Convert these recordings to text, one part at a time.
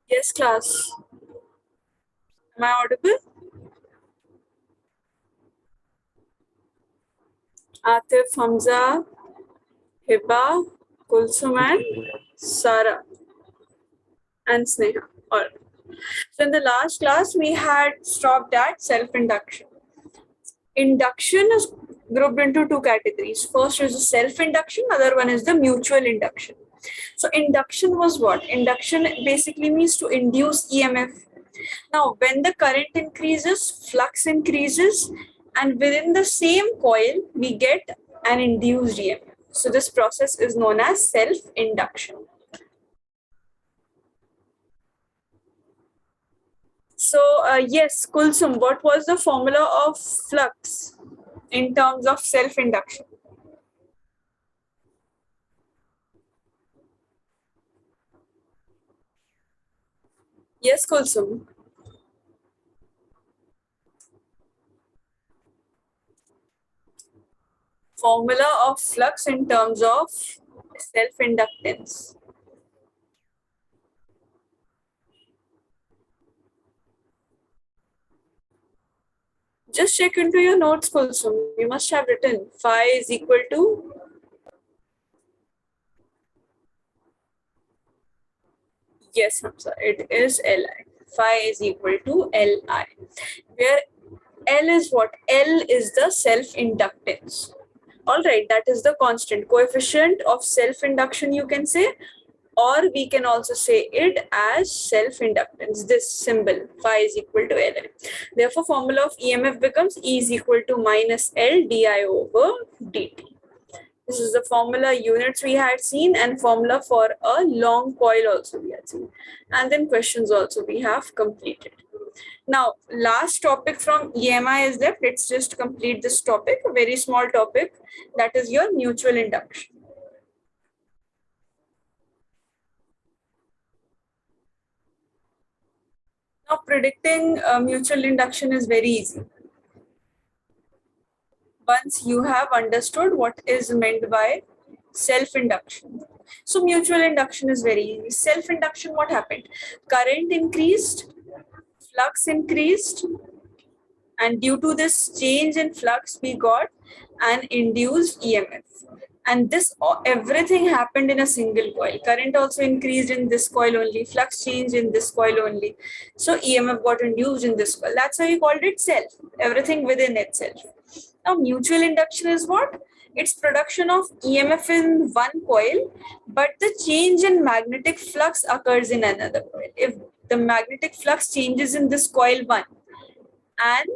Yes, class. Am I audible? Atif, Hamza, Hiba, Kulsum, and Sara, and Sneha. All right. So in the last class, we had stopped at self-induction. Induction is grouped into two categories. First is the self-induction, other one is the mutual induction. So induction was what? Induction basically means to induce EMF. Now, when the current increases, flux increases, and within the same coil, we get an induced EMF. So this process is known as self-induction. So yes, Kulsum, what was the formula of flux in terms of self-induction? Yes, Kulsum. Formula of flux in terms of self-inductance. Just check into your notes, Kulsum. You must have written phi is equal to. Yes, Hamza, it is Li. Phi is equal to Li, where L is what? L is the self-inductance. All right, that is the constant coefficient of self-induction, you can say, or we can also say it as self-inductance. This symbol, phi is equal to L. Therefore, formula of EMF becomes E is equal to minus L di over dt. This is the formula units we had seen and formula for a long coil also we had seen. And then questions also we have completed. Now, last topic from EMI is left. Let's just complete this topic, a very small topic, that is your mutual induction. Now, predicting mutual induction is very easy. Once you have understood what is meant by self-induction. So mutual induction is very easy. Self-induction, what happened? Current increased, flux increased, and due to this change in flux, we got an induced EMF. And this everything happened in a single coil. Current also increased in this coil only, flux changed in this coil only. So EMF got induced in this coil. That's why we called it self, everything within itself. Now, mutual induction is what? It's production of EMF in one coil, but the change in magnetic flux occurs in another coil. If the magnetic flux changes in this coil 1 and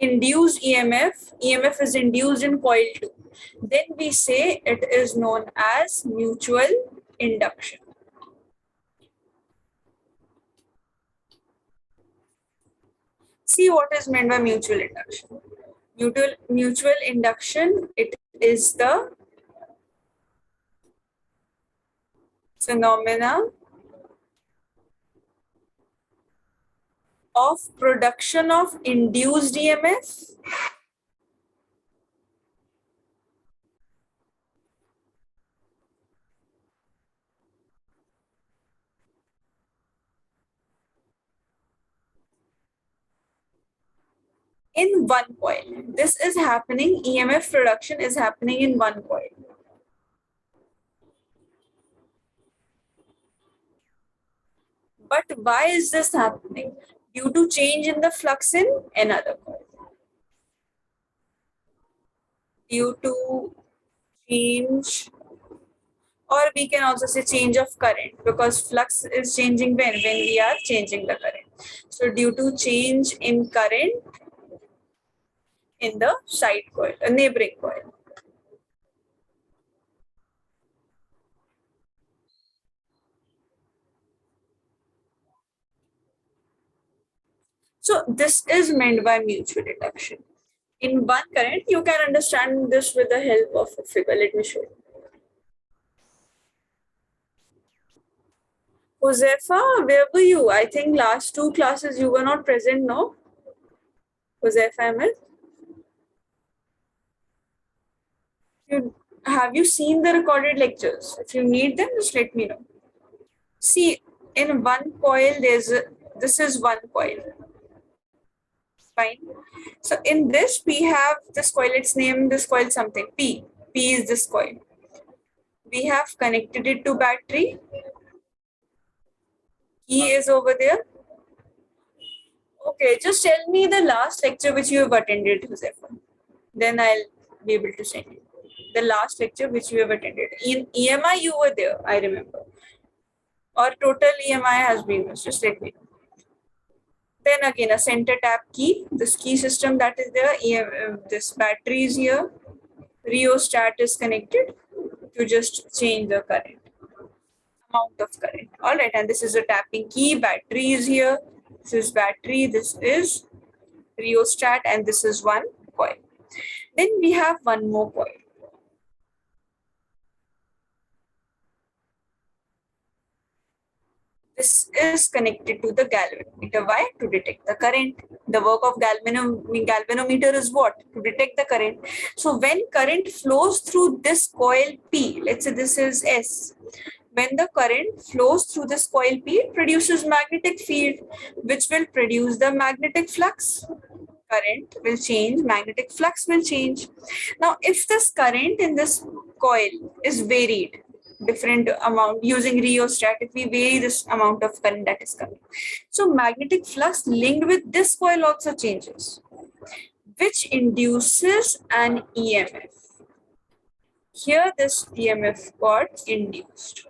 induced EMF is induced in coil 2, then we say it is known as mutual induction. See what is meant by mutual induction. Mutual induction, it is the phenomena of production of induced EMF in one coil. This is happening, EMF production is happening in one coil. But why is this happening? Due to change in the flux in another coil. Due to change, or we can also say change of current, because flux is changing when we are changing the current. So due to change in current in the side coil, a neighboring coil. So this is meant by mutual induction. In one current, you can understand this with the help of a figure. Let me show you. Josefa, where were you? I think last two classes you were not present, no? Josefa Ahmed? Have you seen the recorded lectures? If you need them, just let me know. See, in one coil, this is one coil. Fine. So in this, we have this coil, let's name this coil something, P. P is this coil. We have connected it to battery. Key is over there. Okay, just tell me the last lecture which you have attended, Josefa. Then I'll be able to send you. The last lecture which you have attended. In EMI, you were there, I remember. Or total EMI has been used. Just let me know. Then again, a center tap key. This key system that is there. This battery is here. Rheostat is connected to just change the current. Amount of current. All right, and this is a tapping key. Battery is here. This is battery. This is rheostat, and this is one coil. Then we have one more coil. This is connected to the galvanometer. Why? To detect the current. The work of galvanometer is what? To detect the current. So when current flows through this coil P, let's say this is S. When the current flows through this coil P, it produces magnetic field, which will produce the magnetic flux. Current will change, magnetic flux will change. Now, if this current in this coil is varied, different amount using rheostat, if we vary this amount of current that is coming, so magnetic flux linked with this coil also changes, which induces an EMF. Here this EMF got induced,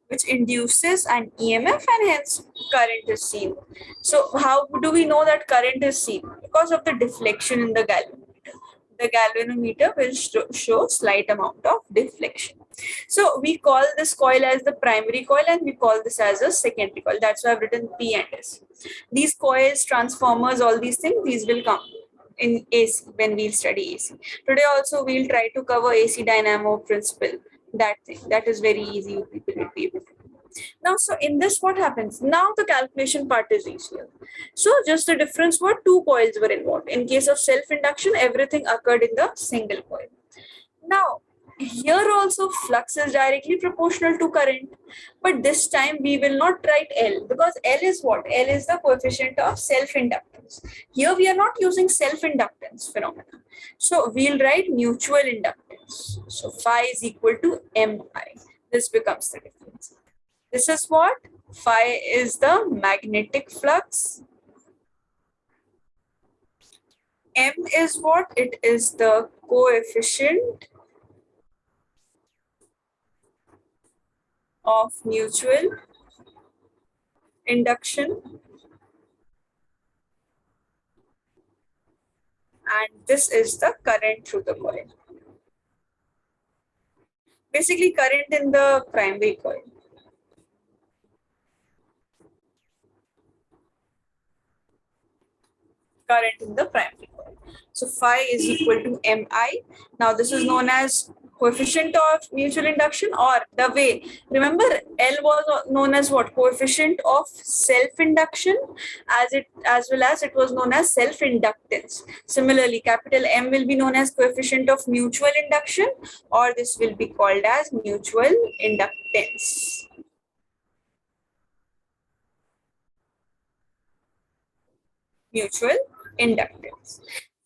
which induces an EMF, and hence current is seen. So how do we know that current is seen? Because of the deflection in the galvanometer. The galvanometer will show slight amount of deflection. So we call this coil as the primary coil, and we call this as a secondary coil. That's why I've written P and S. These coils, transformers, all these things, these will come in AC when we'll study AC. Today also we'll try to cover AC dynamo principle. That thing, that is very easy, you people will be able to do. Now, so in this, what happens? Now the calculation part is easier. So just the difference were two coils were involved. In case of self-induction, everything occurred in the single coil. Now, here also flux is directly proportional to current, but this time we will not write L, because L is what? L is the coefficient of self-inductance. Here we are not using self-inductance phenomena. So we'll write mutual inductance. So phi is equal to Mi. This becomes the difference. This is what? Phi is the magnetic flux. M is what? It is the coefficient of mutual induction, and this is the current through the coil. Basically current in the primary coil. Current in the primary coil. So phi is equal to Mi. Now this is known as coefficient of mutual induction, or the way, remember L was known as what? Coefficient of self-induction, as well as it was known as self-inductance. Similarly, capital M will be known as coefficient of mutual induction, or this will be called as mutual inductance. Mutual inductance.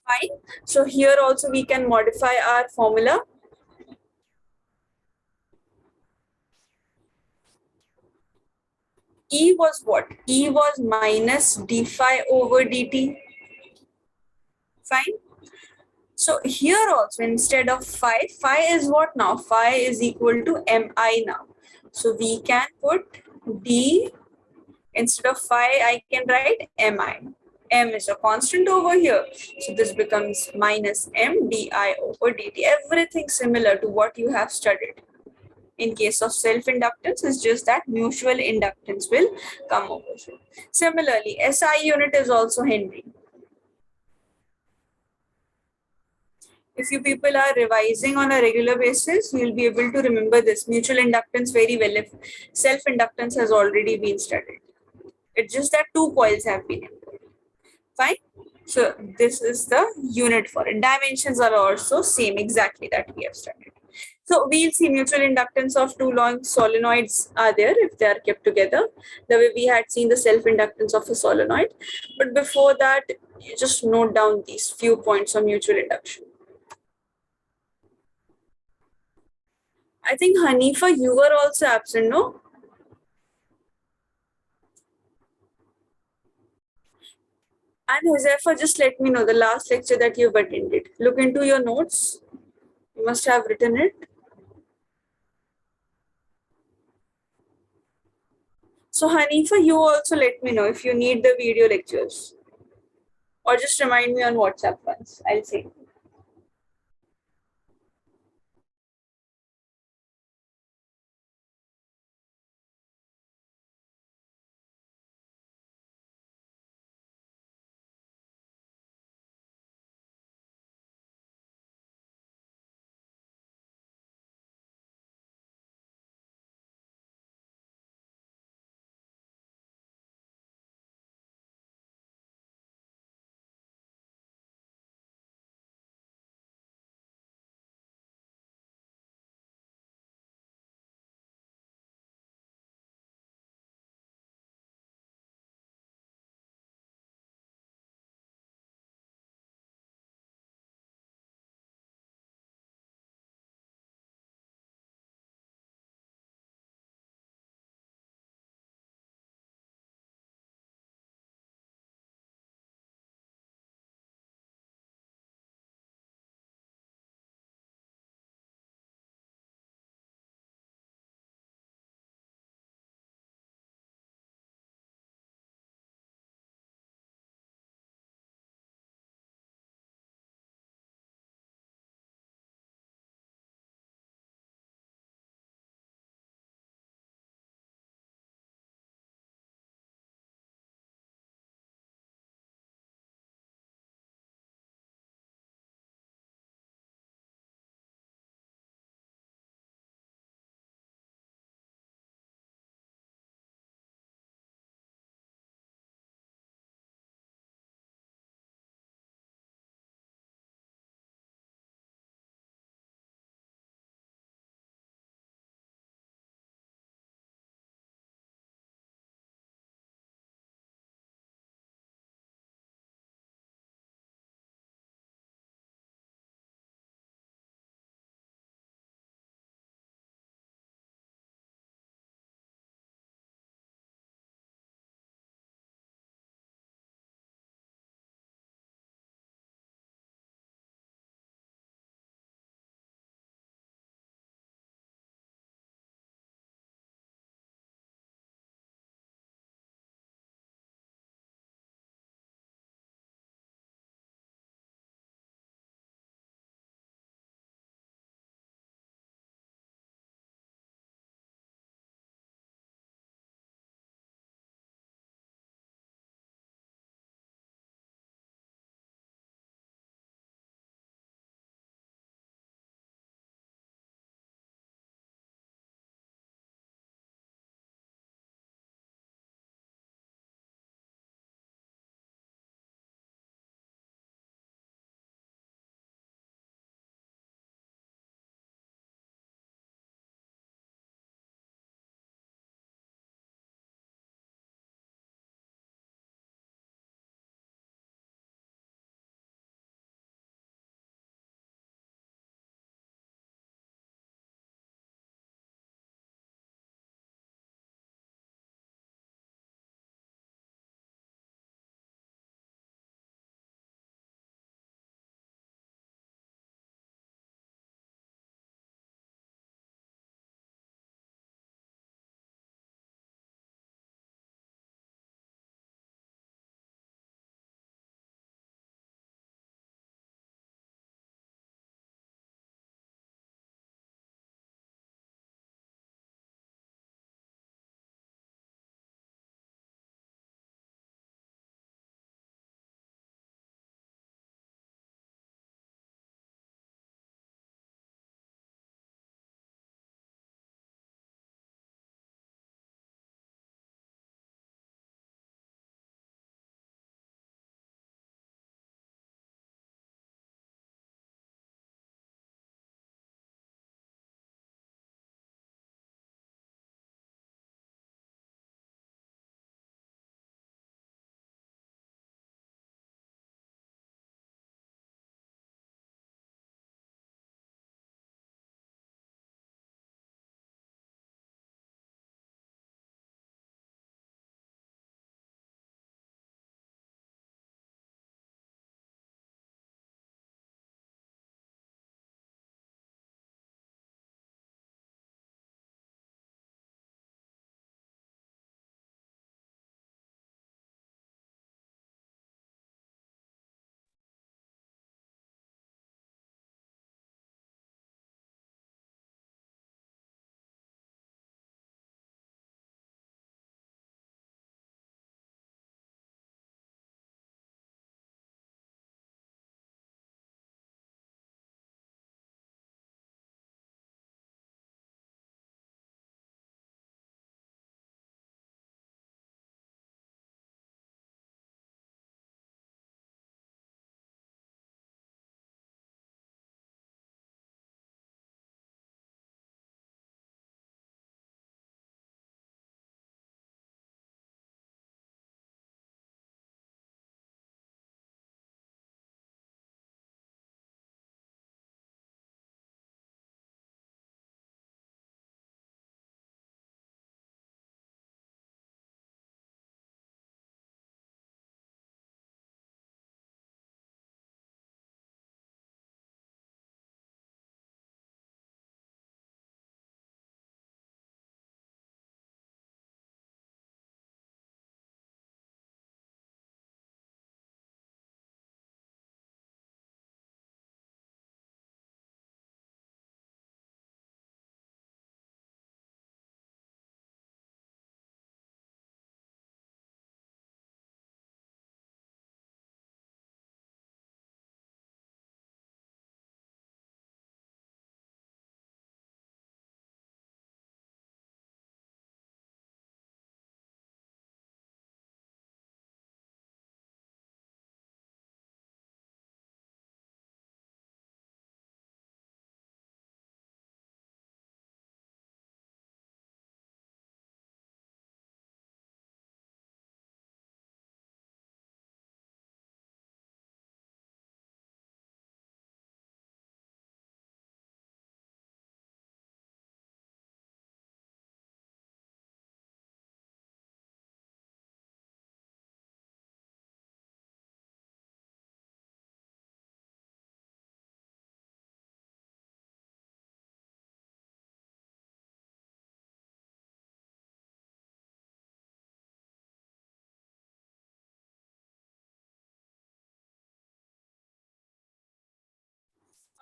Fine. So here also we can modify our formula. E was what? E was minus d phi over dt. Fine. So here also, instead of phi, phi is what now? Phi is equal to Mi now. So we can put d, instead of phi, I can write Mi. M is a constant over here. So this becomes minus M di over dt. Everything similar to what you have studied. In case of self-inductance, it's just that mutual inductance will come over here. Similarly, SI unit is also Henry. If you people are revising on a regular basis, you'll be able to remember this mutual inductance very well if self-inductance has already been studied. It's just that two coils have been involved. Fine. So this is the unit for it. Dimensions are also same exactly that we have studied. So we'll see mutual inductance of two long solenoids are there if they are kept together, the way we had seen the self-inductance of a solenoid. But before that, you just note down these few points on mutual induction. I think Hanifa, you were also absent, no? And Josefa, just let me know the last lecture that you've attended. Look into your notes. You must have written it. So Hanifa, you also let me know if you need the video lectures. Or just remind me on WhatsApp once. I'll say.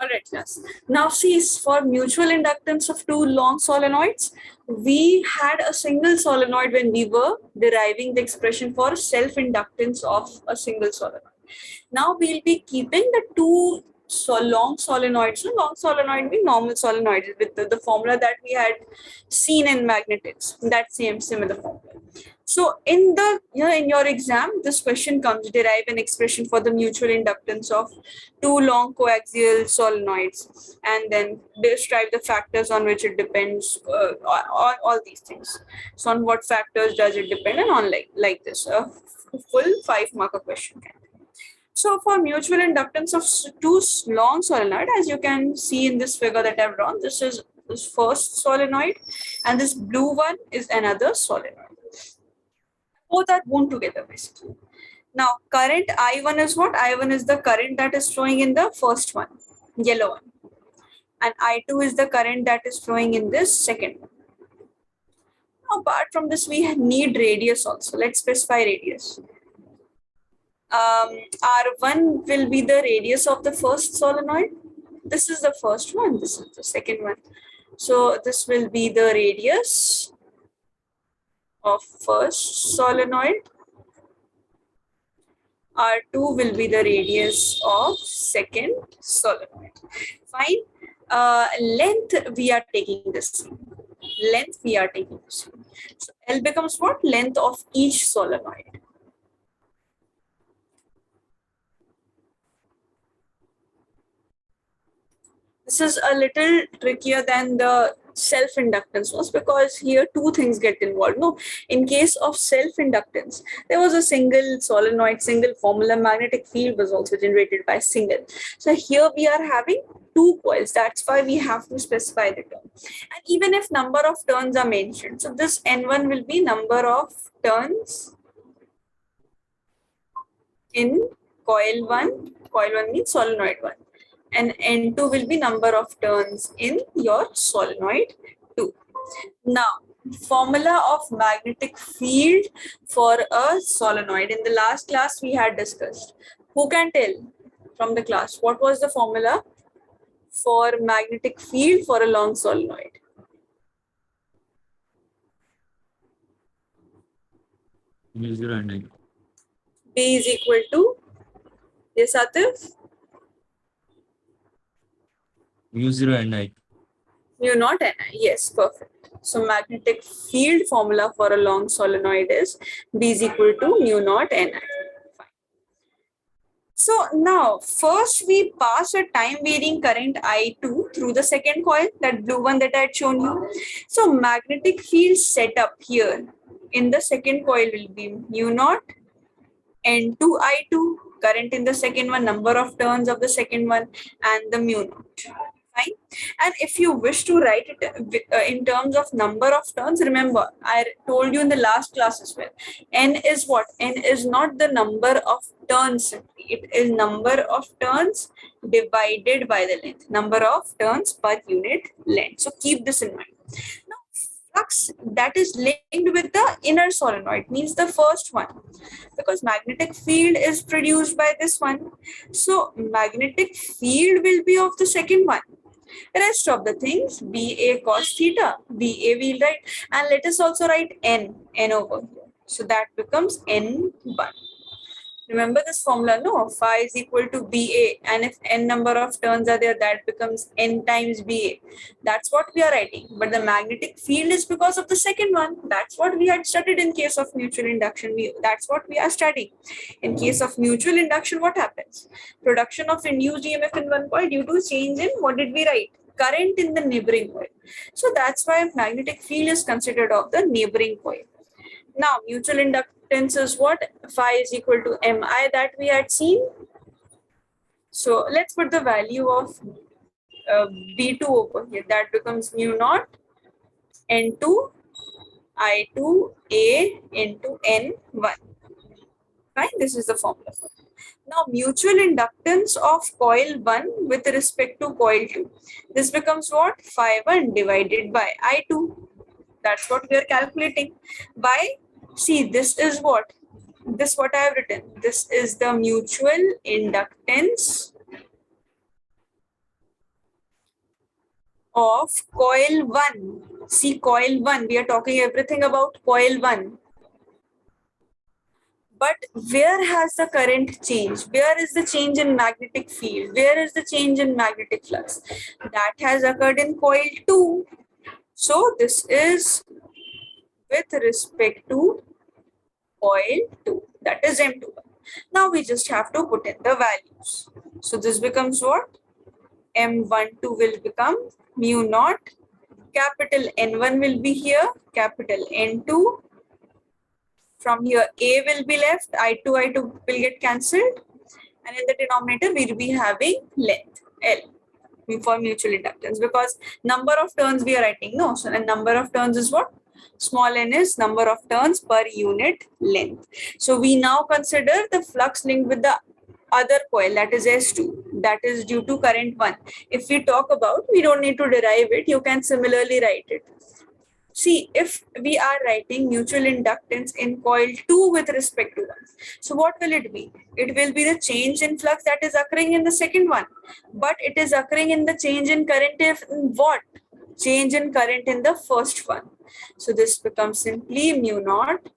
All right, yes. Now see, for mutual inductance of two long solenoids, we had a single solenoid when we were deriving the expression for self-inductance of a single solenoid. Now we'll be keeping the two long solenoids. So long solenoid means normal solenoid with the formula that we had seen in magnetics. That same similar formula. So in the in your exam, this question comes: derive an expression for the mutual inductance of two long coaxial solenoids, and then describe the factors on which it depends. On all these things. So on what factors does it depend, and on like this, a full 5-marker question. So for mutual inductance of two long solenoid, as you can see in this figure that I've drawn, this is this first solenoid, and this blue one is another solenoid. Both are bound together basically. Now current I1 is what? I1 is the current that is flowing in the first one, yellow one. And I2 is the current that is flowing in this second one. Apart from this, we need radius also. Let's specify radius. R1 will be the radius of the first solenoid. This is the first one, this is the second one. So this will be the radius of first solenoid. R2 will be the radius of second solenoid. Fine. Length we are taking this. Length we are taking this. So L becomes what? Length of each solenoid. This is a little trickier than the self-inductance was, because here two things get involved. No, in case of self-inductance, there was a single solenoid, single formula. Magnetic field was also generated by single. So here we are having two coils. That's why we have to specify the term. And even if number of turns are mentioned, so this N1 will be number of turns in coil 1. Coil 1 means solenoid 1. And N2 will be number of turns in your solenoid 2. Now, formula of magnetic field for a solenoid. In the last class we had discussed. Who can tell from the class what was the formula for magnetic field for a long solenoid? Mu0 and I. B is equal to, yes Atif? Mu0 and I. Mu naught Ni. Yes, perfect. So magnetic field formula for a long solenoid is B is equal to mu naught Ni. Fine. So now first we pass a time varying current I2 through the second coil, that blue one that I had shown you. So magnetic field set up here in the second coil will be mu naught N2 I2, current in the second one, number of turns of the second one, and the mu naught. Fine. And if you wish to write it in terms of number of turns, remember I told you in the last class as well. N is what? N is not the number of turns simply. It is number of turns divided by the length. Number of turns per unit length. So keep this in mind. Now, flux that is linked with the inner solenoid means the first one, because magnetic field is produced by this one. So magnetic field will be of the second one. Rest of the things, BA cos theta, BA we'll write, and let us also write N over here. So that becomes N1. Remember this formula, no? Phi is equal to BA, and if N number of turns are there, that becomes N times BA. That's what we are writing. But the magnetic field is because of the second one. That's what we had studied in case of mutual induction. That's what we are studying. In case of mutual induction, what happens? Production of induced EMF in one coil due to change in, what did we write? Current in the neighboring coil. So that's why magnetic field is considered of the neighboring coil. Now, mutual inductance is what? Phi is equal to Mi that we had seen. So let's put the value of B2 over here. That becomes mu naught N2 I2A into N1. Right? This is the formula for it. Now, mutual inductance of coil 1 with respect to coil 2. This becomes what? Phi 1 divided by I2. That's what we are calculating. By, see, this is what? This what I have written. This is the mutual inductance of coil 1. See, coil 1, we are talking everything about coil 1. But where has the current changed? Where is the change in magnetic field? Where is the change in magnetic flux? That has occurred in coil 2. So this is with respect to coil 2, that is M2. Now we just have to put in the values. So this becomes what? M12 will become mu naught. Capital N1 will be here. Capital N2. From here, A will be left. I2 will get cancelled. And in the denominator, we'll be having length, L, for mutual inductance, because number of turns we are writing. No, so the number of turns is what? Small n is number of turns per unit length. So we now consider the flux linked with the other coil, that is S2, that is due to current 1. If we talk about, we don't need to derive it, you can similarly write it. See, if we are writing mutual inductance in coil 2 with respect to 1, so what will it be? It will be the change in flux that is occurring in the second one, but it is occurring in the change in current if what? Change in current in the first one. So this becomes simply mu naught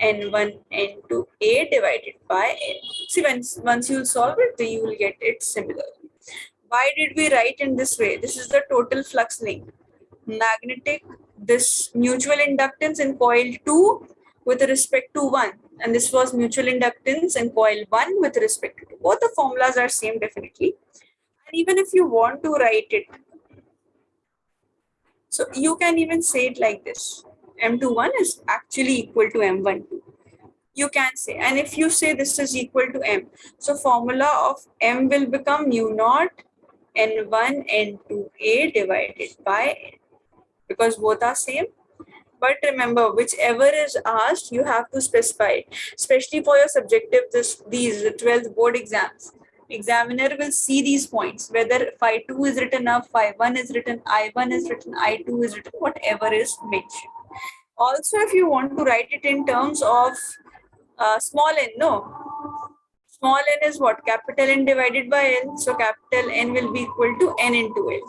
N1 N2 A divided by N. See, once you solve it, you will get it similar. Why did we write in this way? This is the total flux link. Magnetic, this mutual inductance in coil 2 with respect to 1, and this was mutual inductance in coil 1 with respect to 2. Both the formulas are same definitely. And even if you want to write it, so you can even say it like this. M21 is actually equal to M12. You can say, and if you say this is equal to M, so formula of M will become mu naught N1 N2A divided by N, because both are same. But remember, whichever is asked, you have to specify it, especially for your subjective, these 12th board exams. Examiner will see these points, whether phi 2 is written up, phi 1 is written, I1 is written, I2 is written, whatever is mentioned. Also, if you want to write it in terms of small n, no. Small n is what? Capital N divided by L. So capital N will be equal to N into L.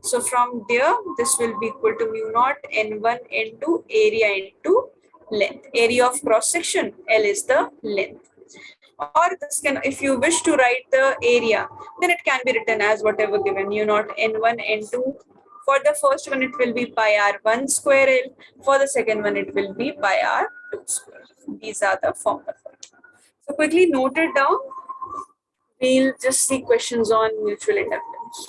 So from there, this will be equal to mu naught N1 into area into length. Area of cross section, L is the length. Or this can, if you wish to write the area, then it can be written as whatever given, mu naught N1 N2. For the first one, it will be pi r1 square L. For the second one, it will be pi r2 square. These are the formulas. So quickly note it down. We'll just see questions on mutual inductance.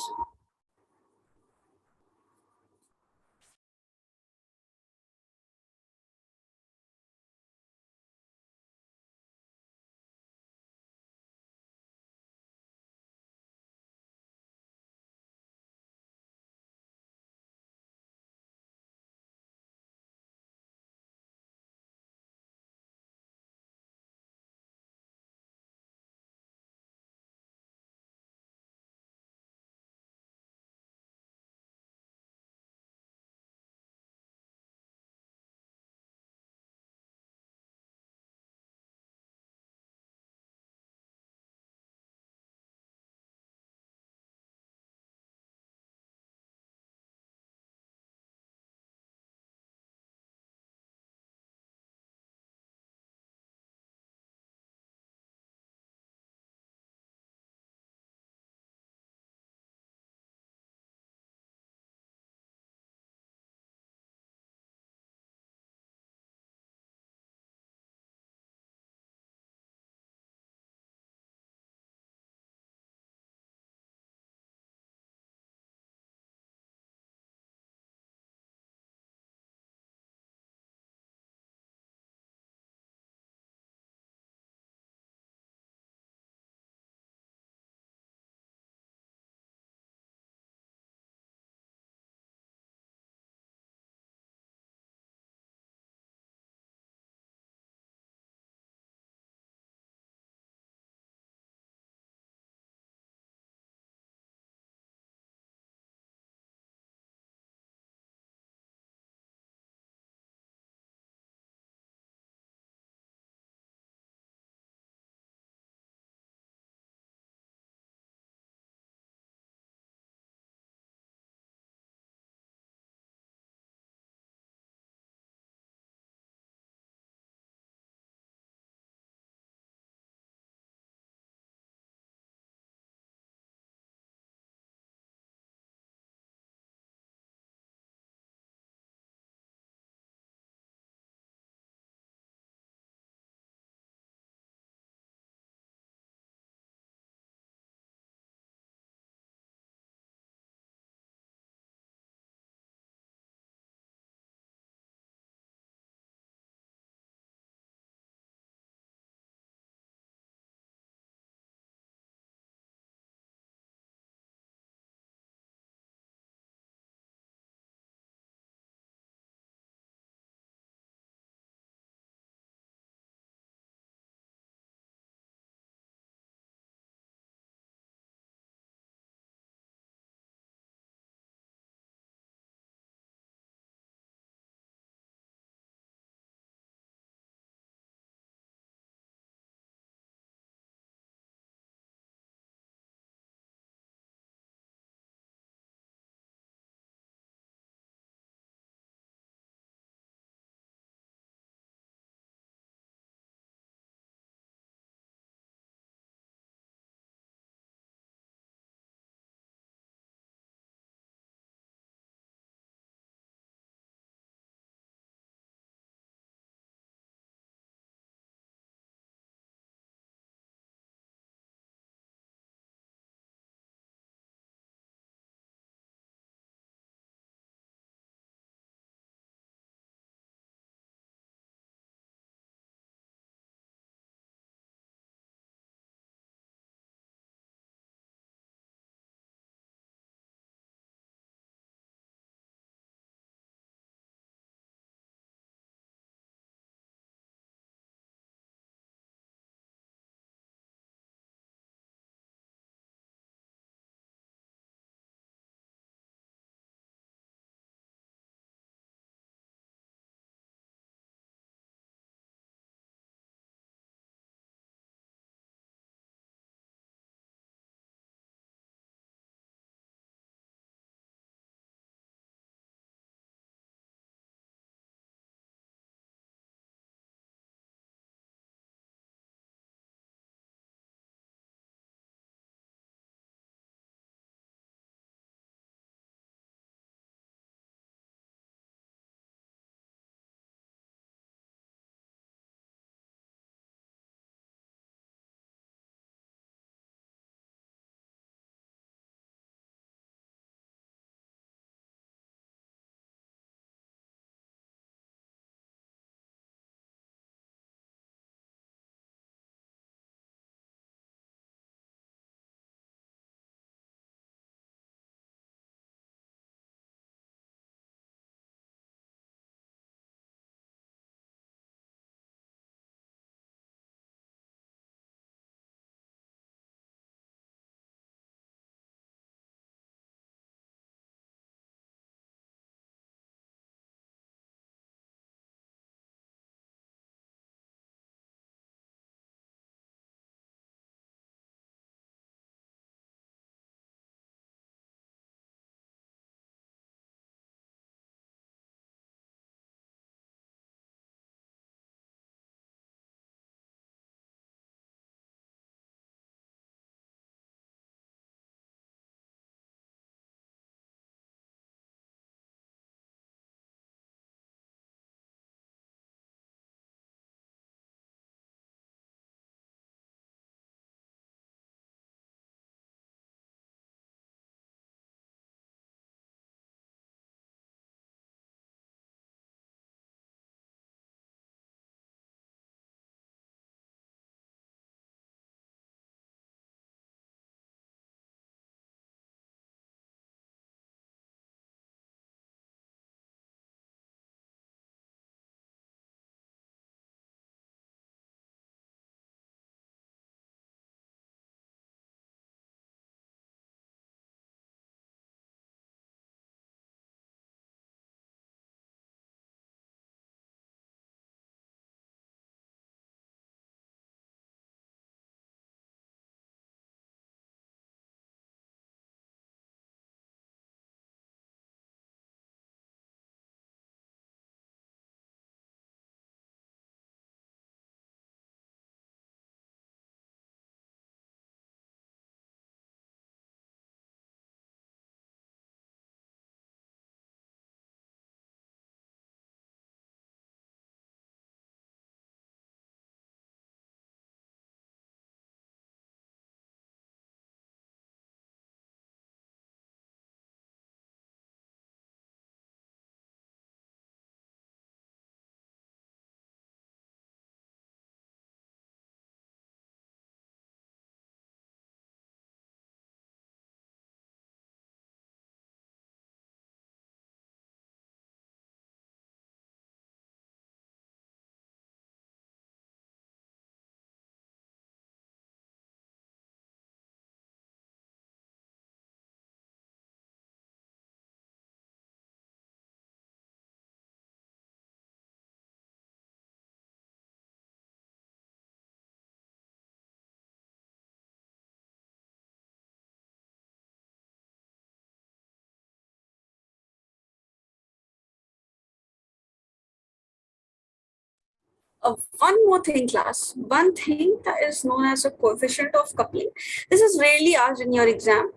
One more thing, class. One thing that is known as a coefficient of coupling. This is rarely asked in your exam,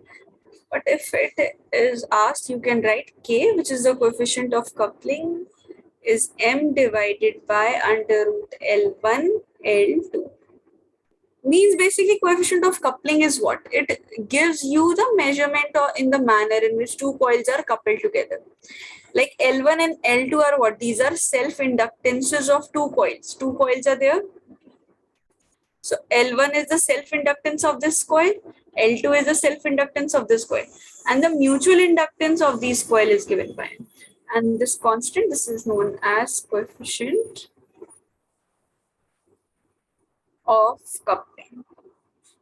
but if it is asked, you can write K, which is the coefficient of coupling, is M divided by under root L1 L2. Means basically coefficient of coupling is what? It gives you the measurement or in the manner in which two coils are coupled together. Like L1 and L2 are what? These are self-inductances of two coils. Two coils are there. So L1 is the self-inductance of this coil, L2 is the self-inductance of this coil, and the mutual inductance of these coil is given by M. And this constant, this is known as coefficient of coupling.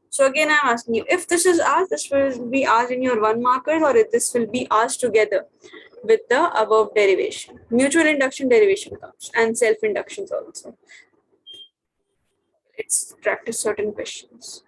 So again, I'm asking you, if this is asked, this will be asked in your 1 markers, or if this will be asked together with the above derivation. Mutual induction derivation comes and self-inductions also. Let's practice certain questions.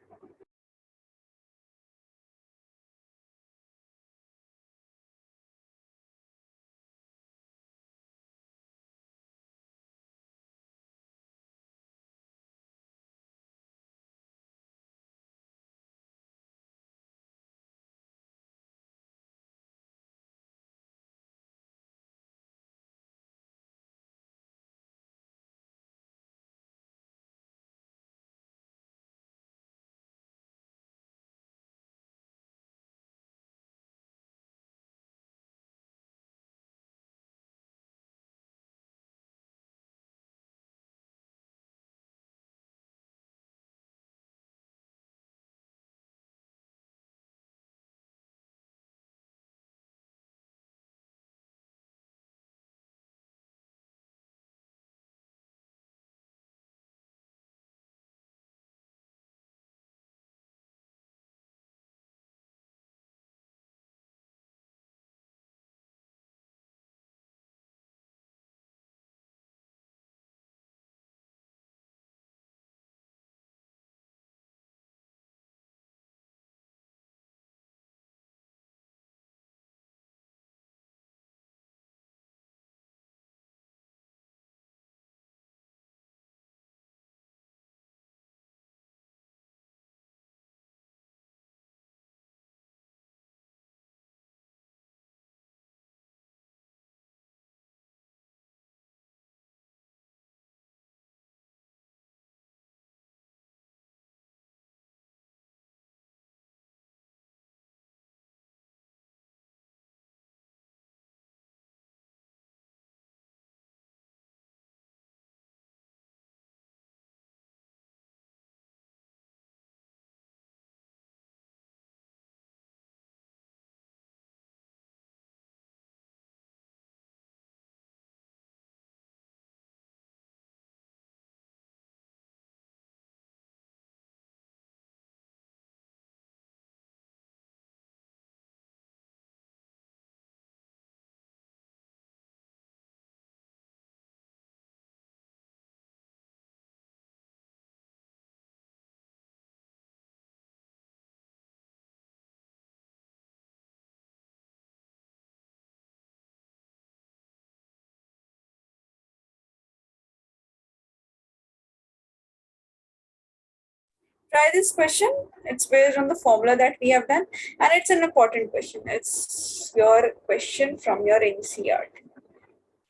Try this question. It's based on the formula that we have done, and it's an important question. It's your question from your NCERT,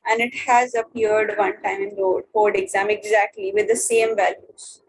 and it has appeared one time in the board exam exactly with the same values.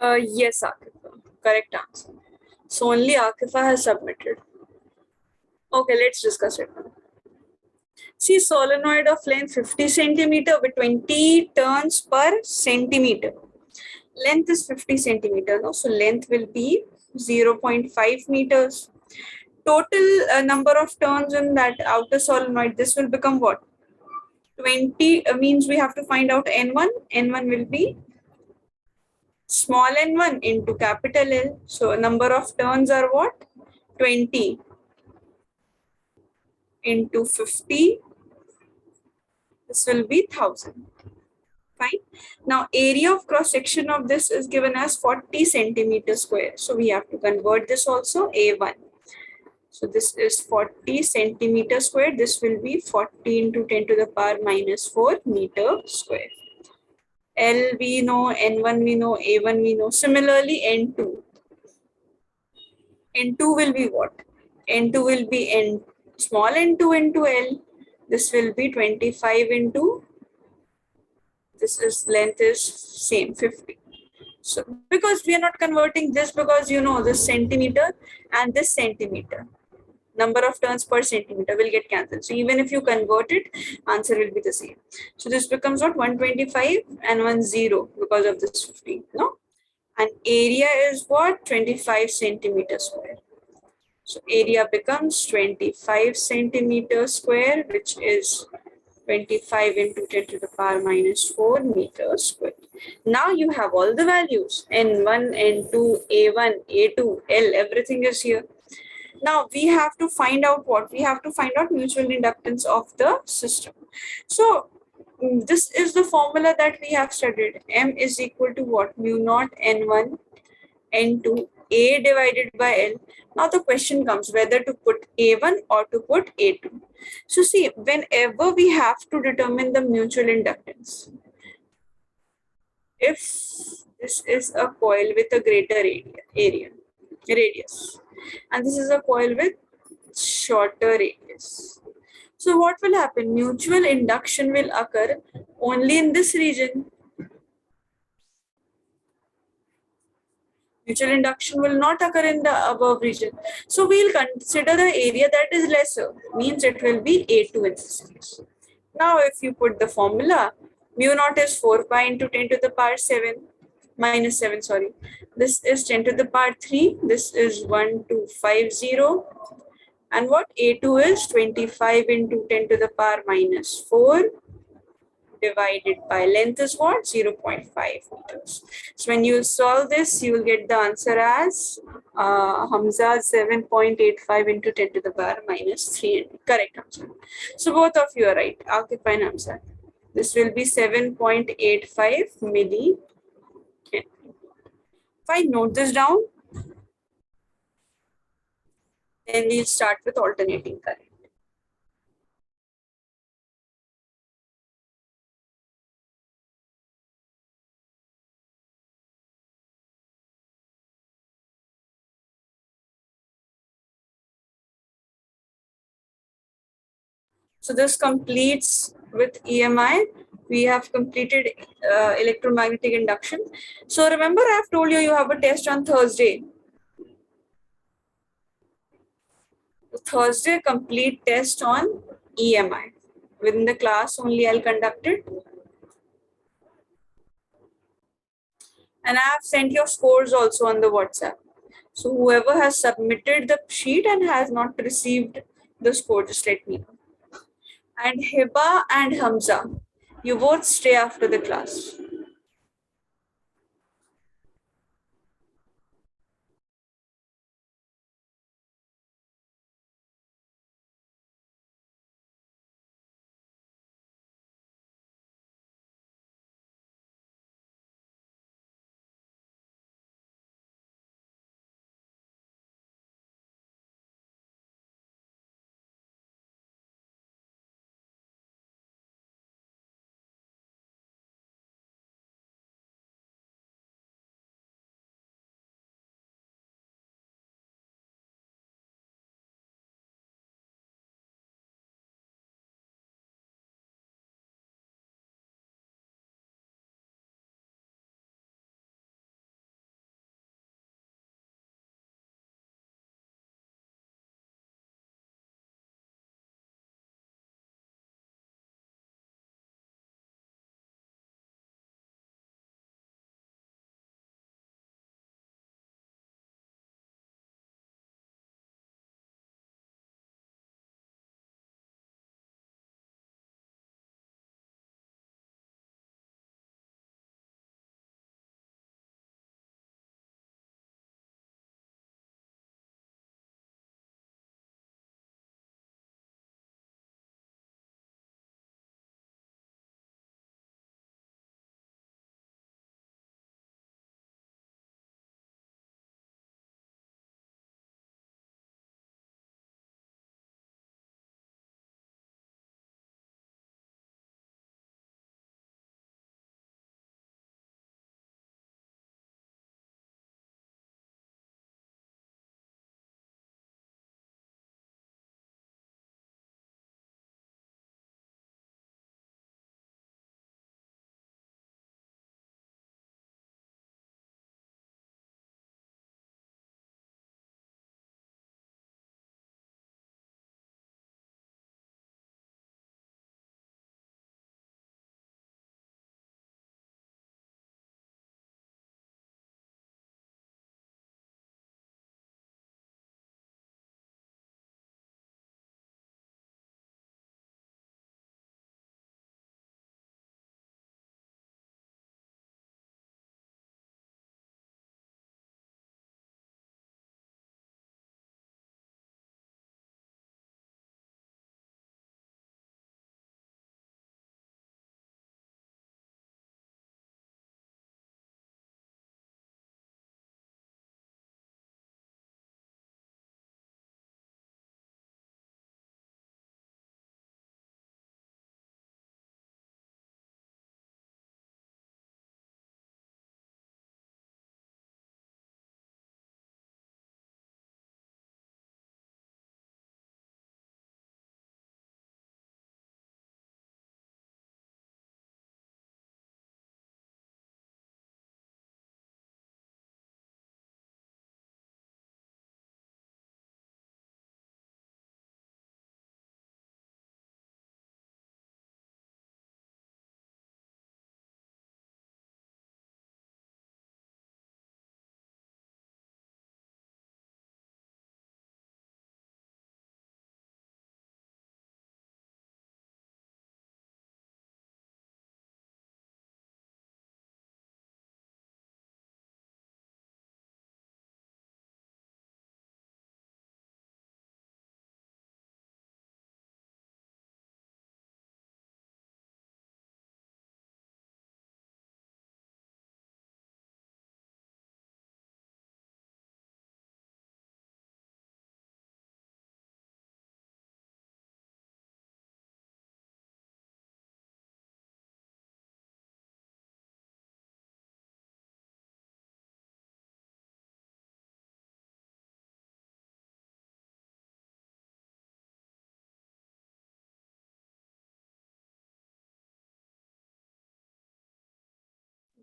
Yes, Akifa. Correct answer. So only Akifa has submitted. Okay, let's discuss it now. See, solenoid of length 50 centimeter with 20 turns per centimeter. Length is 50 centimeter, no? So length will be 0.5 meters. Total number of turns in that outer solenoid, this will become what? 20 means we have to find out N1. N1 will be small n1 into capital L. So number of turns are what? 20 into 50. This will be 1000. Fine. Now area of cross section of this is given as 40 centimeter square. So we have to convert this also A1. So this is 40 centimeter square. This will be 40 into 10 to the power minus 4 meter square. L we know, N1 we know, A1 we know. Similarly, N2. N2 will be what? N2 will be N small n2 into L. This will be 25 into, this is length is same 50. So because we are not converting this, because you know this centimeter and this centimeter, number of turns per centimeter will get cancelled. So even if you convert it, answer will be the same. So this becomes what? 125 and 10 because of this 50. No? And area is what? 25 centimeter square. So area becomes 25 centimeter square, which is 25 into 10 to the power minus 4 meters square. Now you have all the values, N1, N2, A1, A2, L, everything is here. Now we have to find out what? We have to find out mutual inductance of the system. So this is the formula that we have studied. M is equal to what? Mu naught N1 N2 A divided by L. Now the question comes whether to put A1 or to put A2. So see, whenever we have to determine the mutual inductance, if this is a coil with a greater radius, and this is a coil with shorter radius. So what will happen? Mutual induction will occur only in this region. Mutual induction will not occur in the above region. So we'll consider the area that is lesser, means it will be A2 in this case. Now if you put the formula, mu naught is 4 pi into 10 to the power 7, minus 7, sorry. This is 10 to the power 3, this is 1250. And what? A2 is 25 into 10 to the power minus 4 divided by length is what? 0.5 meters. So when you solve this, you will get the answer as Hamza 7.85 into 10 to the power minus 3. Correct answer. So both of you are right. Akif and Hamza. This will be 7.85 milli. If I note this down, then we'll start with alternating current. So this completes with EMI. We have completed electromagnetic induction. So remember, I have told you you have a test on Thursday. Thursday, complete test on EMI. Within the class only I'll conduct it. And I have sent your scores also on the WhatsApp. So whoever has submitted the sheet and has not received the score, just let me know. And Hiba and Hamza, you both stay after the class.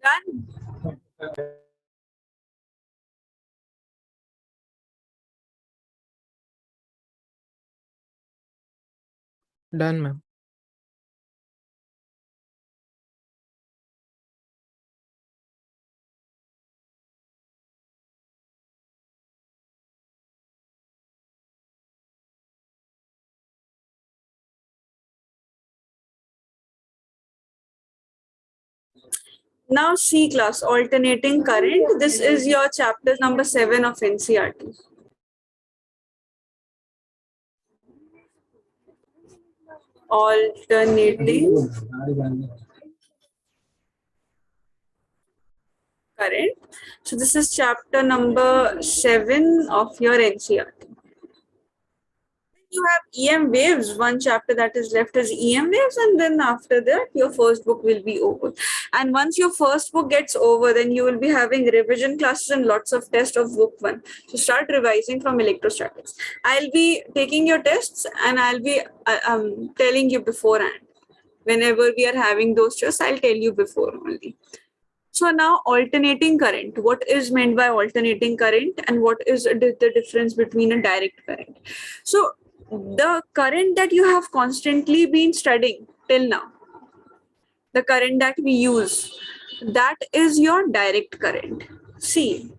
Done? Done, ma'am. Now C class, alternating current. This is your chapter number 7 of NCRT. Alternating current. So this is chapter number 7 of your NCRT. You have EM waves. One chapter that is left is EM waves, and then after that your first book will be over. And once your first book gets over, then you will be having revision classes and lots of tests of book 1. So start revising from electrostatics. I'll be taking your tests and I'll be telling you beforehand. Whenever we are having those tests, I'll tell you before only. So now alternating current. What is meant by alternating current and what is the difference between a direct current? So the current that you have constantly been studying till now, the current that we use, that is your direct current. See,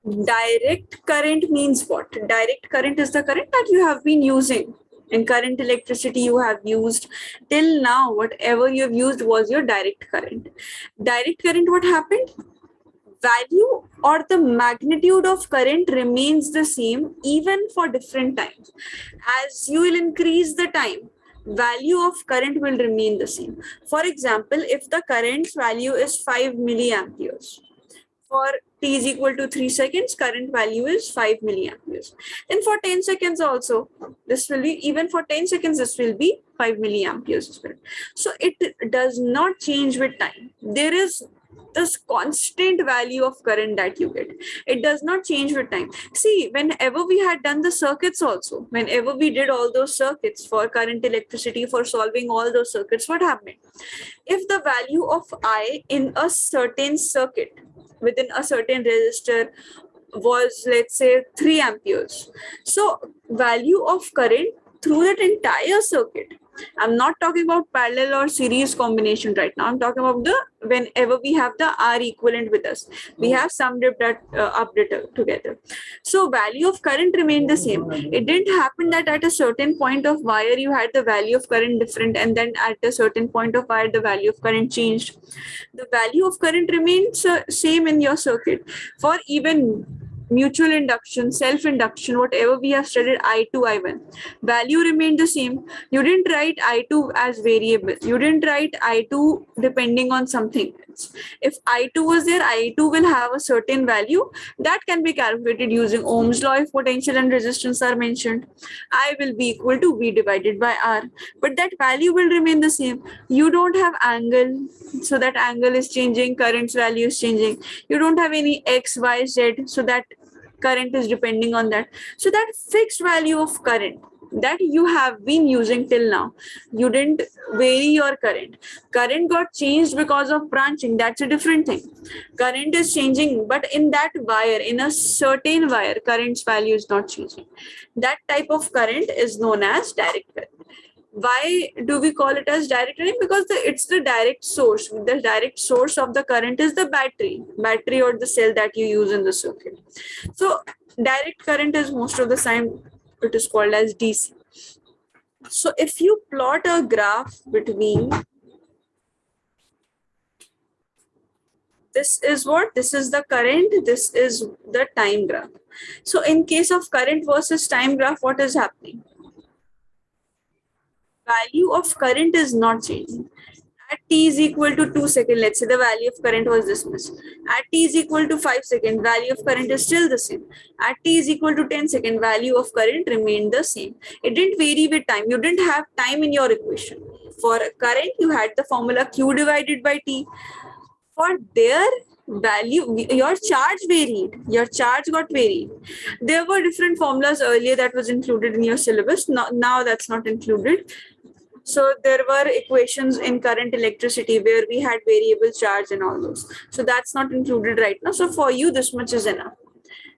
direct current means what? Direct current is the current that you have been using. In current electricity you have used till now, whatever you have used was your direct current. Direct current, what happened? Value or the magnitude of current remains the same even for different times. As you will increase the time, value of current will remain the same. For example, if the current's value is 5 milliamperes, for t is equal to 3 seconds, current value is 5 milliamperes. Then for 10 seconds also, this will be, even for 10 seconds, this will be 5 milliamperes as well. So it does not change with time. There is this constant value of current that you get. It does not change with time. See, whenever we had done the circuits also, whenever we did all those circuits for current electricity, for solving all those circuits, what happened? If the value of I in a certain circuit within a certain resistor was, let's say, 3 amperes, so value of current through that entire circuit, I'm not talking about parallel or series combination right now, I'm talking about the whenever we have the R equivalent with us, we have summed it up together, so value of current remained the same. It didn't happen that at a certain point of wire you had the value of current different, and then at a certain point of wire the value of current changed. The value of current remains same in your circuit. For even mutual induction, self-induction, whatever we have studied, I2, I1, value remained the same. You didn't write I2 as variable. You didn't write I2 depending on something else. If I2 was there, I2 will have a certain value that can be calculated using Ohm's law if potential and resistance are mentioned. I will be equal to V divided by R. But that value will remain the same. You don't have angle, so that angle is changing, current's value is changing. You don't have any X, Y, Z, so that current is depending on that. So that fixed value of current that you have been using till now, you didn't vary your current. Current got changed because of branching. That's a different thing. Current is changing, but in that wire, in a certain wire, current's value is not changing. That type of current is known as direct current. Why do we call it as direct current? Because it's the direct source. The direct source of the current is the battery or the cell that you use in the circuit. So direct current is most of the time it is called as DC. So if you plot a graph between, this is what, this is the current, this is the time graph. So in case of current versus time graph, what is happening? Value of current is not changing. At t is equal to 2 seconds, let's say the value of current was this much. At t is equal to 5 seconds, value of current is still the same. At t is equal to 10 seconds, value of current remained the same. It didn't vary with time. You didn't have time in your equation. For current, you had the formula Q divided by T. For there, Value, your charge varied. Your charge got varied. There were different formulas earlier that was included in your syllabus. Now that's not included. So there were equations in current electricity where we had variable charge and all those. So that's not included right now. So for you, this much is enough.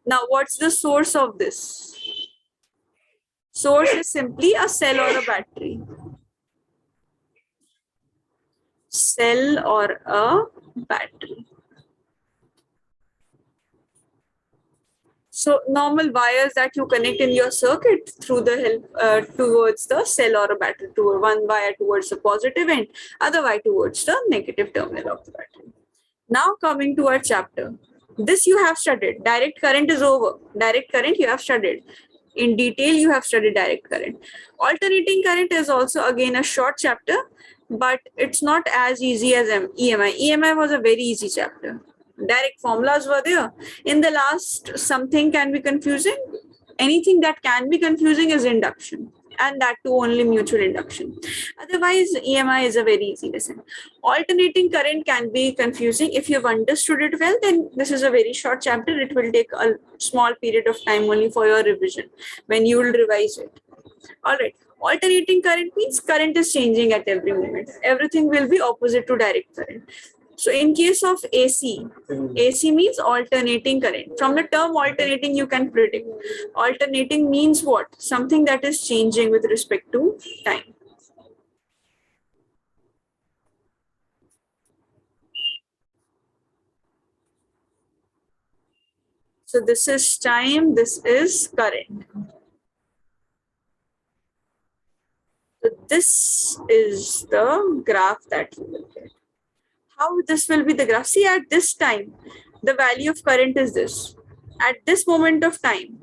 Now, what's the source of this? Source is simply a cell or a battery. Cell or a battery. So normal wires that you connect in your circuit through the help towards the cell or a battery, to one wire towards the positive end, other wire towards the negative terminal of the battery. Now coming to our chapter. This you have studied. Direct current is over. Direct current you have studied. In detail you have studied direct current. Alternating current is also again a short chapter, but it's not as easy as EMI. EMI was a very easy chapter. Direct formulas were there. In the last, something can be confusing. Anything that can be confusing is induction, and that too only mutual induction. Otherwise, EMI is a very easy lesson. Alternating current can be confusing. If you've understood it well, then this is a very short chapter. It will take a small period of time only for your revision when you will revise it. All right. Alternating current means current is changing at every moment. Everything will be opposite to direct current. So in case of AC, AC means alternating current. From the term alternating, you can predict. Alternating means what? Something that is changing with respect to time. So this is time, this is current. So this is the graph that you will get. How this will be the graph? See, at this time, the value of current is this. At this moment of time,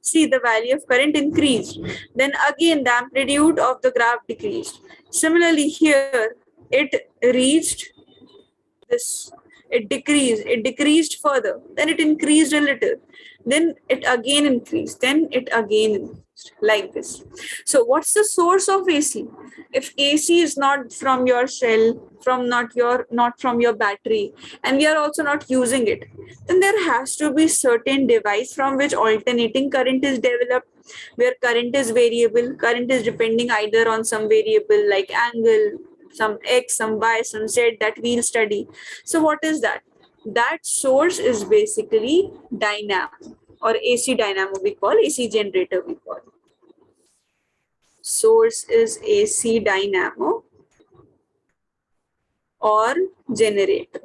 see, the value of current increased. Then again, the amplitude of the graph decreased. Similarly, here, it reached this. It decreased further. Then it increased a little. Then it again increased. Then it again increased, like this. So what's the source of AC? If AC is not from your cell, not from your battery, and we are also not using it, then there has to be certain device from which alternating current is developed, where current is variable. Current is depending either on some variable like angle, some X, some Y, some Z that we'll study. So what is that? That source is basically dynamo, or AC dynamo we call, AC generator we call. Source is AC dynamo or generator.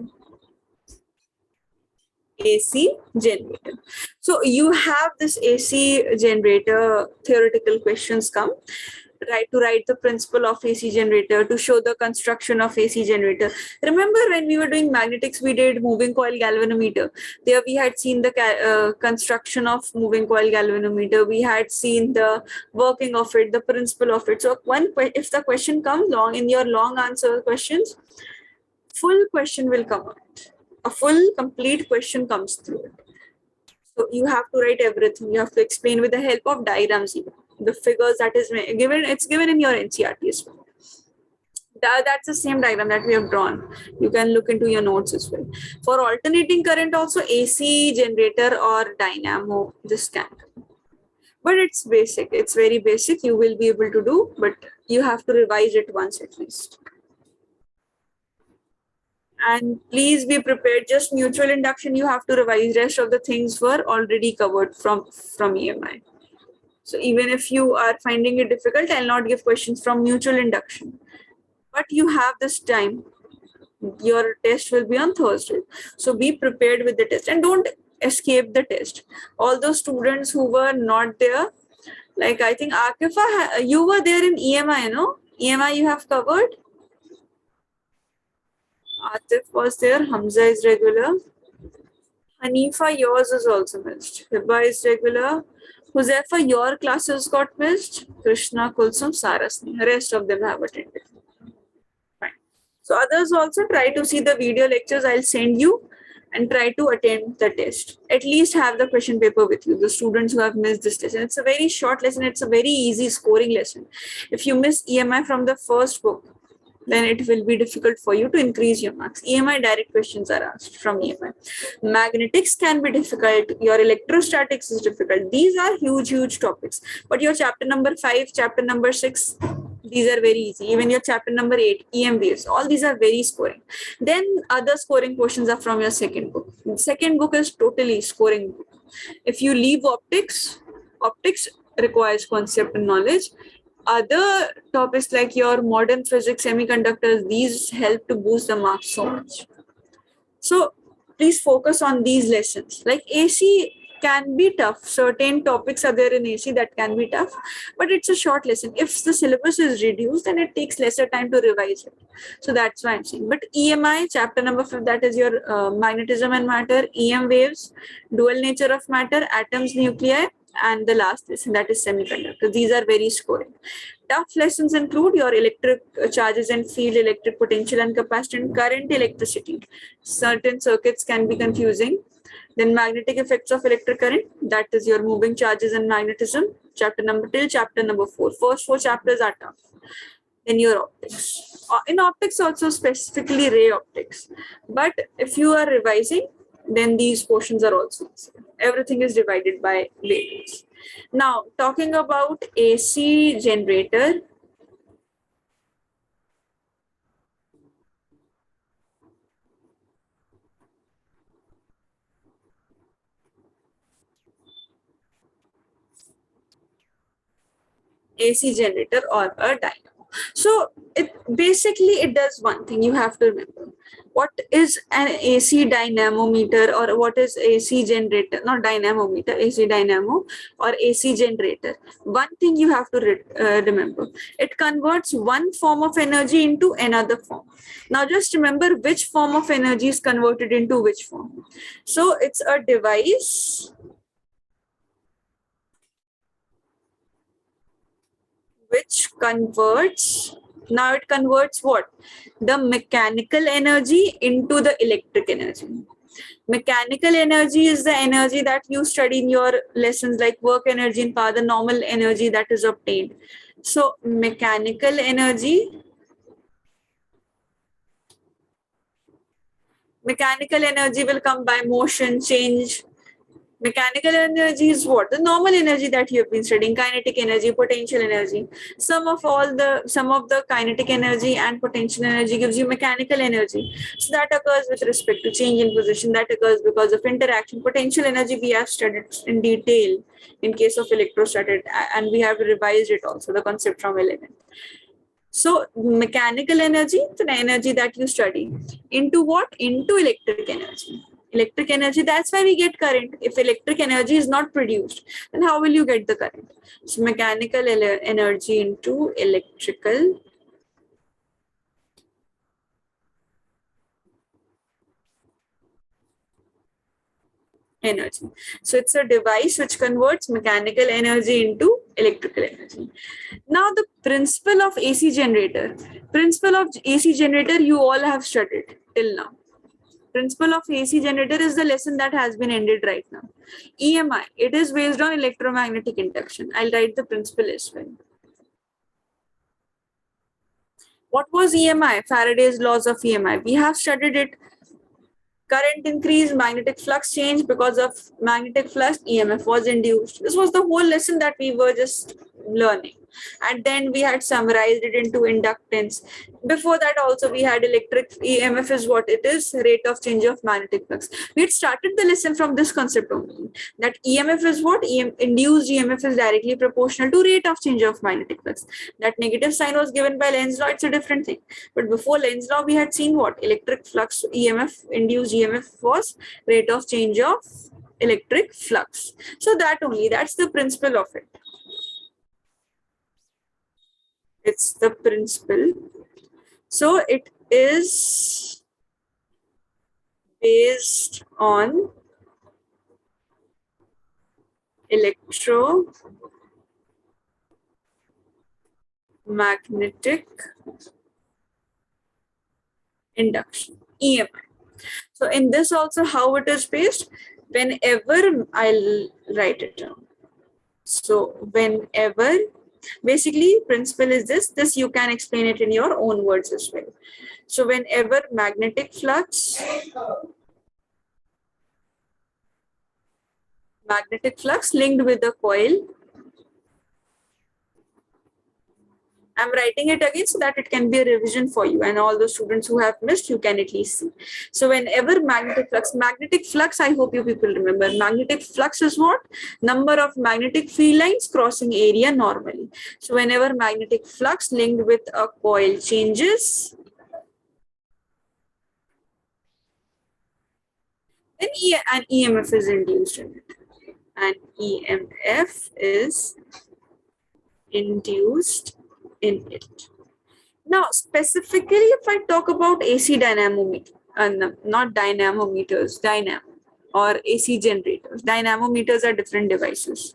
AC generator. So you have this AC generator theoretical questions come. Write the principle of AC generator, to show the construction of AC generator. Remember when we were doing magnetics, we did moving coil galvanometer. There we had seen the construction of moving coil galvanometer. We had seen the working of it, the principle of it. So if the question comes long in your long answer questions, full question will come out. A full complete question comes through it. So you have to write everything. You have to explain with the help of diagrams even. The figures that is given, it's given in your NCERT as well. That's the same diagram that we have drawn. You can look into your notes as well. For alternating current also, AC generator or dynamo, this can. But it's basic. It's very basic. You will be able to do, but you have to revise it once at least. And please be prepared. Just mutual induction, you have to revise. Rest of the things were already covered from EMI. So even if you are finding it difficult, I'll not give questions from mutual induction. But you have this time. Your test will be on Thursday. So be prepared with the test and don't escape the test. All those students who were not there, like I think Akifa, you were there in EMI, no? EMI you have covered? Atif was there, Hamza is regular. Hanifa, yours is also missed. Hibba is regular. Huzaifa, your classes got missed. Krishna, Kulsum, Sarasni. Rest of them have attended. Fine. So others also try to see the video lectures I'll send you and try to attend the test. At least have the question paper with you, the students who have missed this lesson. It's a very short lesson. It's a very easy scoring lesson. If you miss EMI from the first book, then it will be difficult for you to increase your marks. EMI direct questions are asked from EMI. Magnetics can be difficult. Your electrostatics is difficult. These are huge topics. But your chapter number 5, chapter number 6, these are very easy. Even your chapter number 8, EM waves, all these are very scoring. Then other scoring questions are from your second book. The second book is totally scoring book. If you leave optics requires concept and knowledge. Other topics like your modern physics, semiconductors, these help to boost the marks so much. So please focus on these lessons. Like AC can be tough. Certain topics are there in AC that can be tough, but it's a short lesson. If the syllabus is reduced, then it takes lesser time to revise it. So that's why I'm saying. But EMI, chapter number 5, that is your magnetism and matter, EM waves, dual nature of matter, atoms, nuclei, and the last lesson, that is semiconductors. These are very scoring. Tough lessons include your electric charges and field, electric potential and capacitance, current, electricity. Certain circuits can be confusing. Then magnetic effects of electric current, that is your moving charges and magnetism, chapter number till chapter number 4. First 4 chapters are tough. Then your optics. In optics also specifically ray optics. But if you are revising, then these portions are also easy. Everything is divided by variables. Now, talking about AC generator. AC generator or a dynamo. So it does one thing. You have to remember what is an AC dynamometer or what is AC generator, not dynamometer, AC dynamo or AC generator. One thing you have to remember, it converts one form of energy into another form. Now just remember which form of energy is converted into which form. So it's a device which converts, now it converts what? The mechanical energy into the electric energy. Mechanical energy is the energy that you study in your lessons like work energy and power, the normal energy that is obtained. So mechanical energy will come by motion, change. Mechanical energy is what? The normal energy that you have been studying, kinetic energy, potential energy. Some of the kinetic energy and potential energy gives you mechanical energy. So that occurs with respect to change in position, that occurs because of interaction. Potential energy we have studied in detail in case of electrostatic, and we have revised it also, the concept from 11th. So mechanical energy, the energy that you study, into what? Into electric energy. Electric energy, that's why we get current. If electric energy is not produced, then how will you get the current? So mechanical energy into electrical energy. So it's a device which converts mechanical energy into electrical energy. Now the principle of AC generator. Principle of AC generator you all have studied till now. Principle of AC generator is the lesson that has been ended right now. EMI, it is based on electromagnetic induction. I'll write the principle as well. What was EMI? Faraday's laws of EMI. We have studied it. Current increase, magnetic flux change. Because of magnetic flux, EMF was induced. This was the whole lesson that we were just learning. And then we had summarized it into inductance. Before that also we had electric EMF is what it is, rate of change of magnetic flux. We had started the lesson from this concept only, that EMF is what? Induced EMF is directly proportional to rate of change of magnetic flux. That negative sign was given by Lenz's law, it's a different thing. But before Lenz's law we had seen what? Electric flux, EMF, induced EMF was rate of change of electric flux. So that only, that's the principle of it. It's the principle. So it is based on electromagnetic induction, EMI. So in this also, how it is based? Whenever, I'll write it down. So whenever Basically, principle is this you can explain it in your own words as well. So whenever magnetic flux linked with the coil, I'm writing it again so that it can be a revision for you, and all the students who have missed, you can at least see. So whenever magnetic flux, I hope you people remember, magnetic flux is what? Number of magnetic field lines crossing area normally. So whenever magnetic flux linked with a coil changes, then an EMF is induced in it. An EMF is induced in it. Now, specifically, if I talk about AC dynamometer, no, not dynamometers, dynamo or AC generators. Dynamometers are different devices.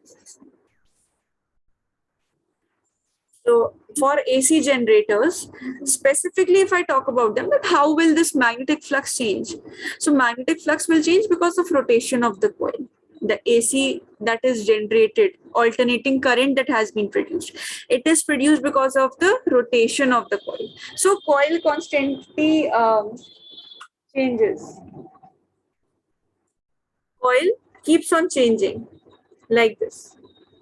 So, for AC generators, specifically, if I talk about them, that how will this magnetic flux change? So, magnetic flux will change because of rotation of the coil. The AC that is generated, alternating current that has been produced, it is produced because of the rotation of the coil. So coil constantly changes. Coil keeps on changing like this.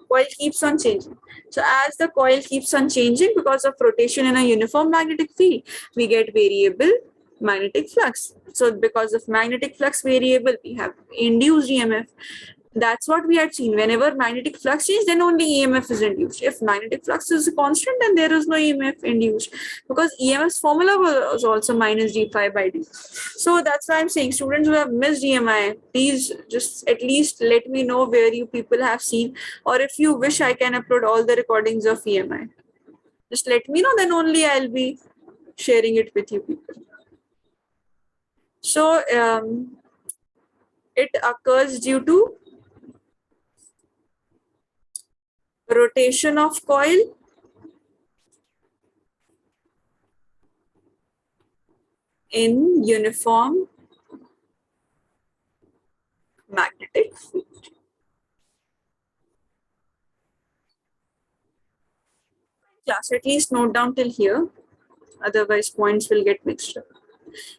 Coil keeps on changing. So as the coil keeps on changing because of rotation in a uniform magnetic field, we get variable magnetic flux. So because of magnetic flux variable, we have induced EMF. That's what we had seen. Whenever magnetic flux changes, then only EMF is induced. If magnetic flux is constant, then there is no EMF induced, because EMF's formula was also minus d phi by d. So that's why I'm saying, students who have missed EMI, please just at least let me know where you people have seen, or if you wish, I can upload all the recordings of EMI. Just let me know, then only I'll be sharing it with you people. So it occurs due to rotation of coil in uniform magnetic field. Class, at least note down till here, otherwise points will get mixed up.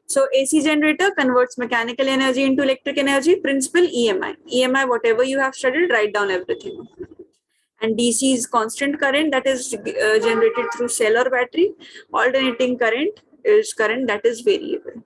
So AC generator converts mechanical energy into electric energy. Principle EMI. EMI, whatever you have studied, write down everything. And DC is constant current that is generated through cell or battery. Alternating current is current that is variable.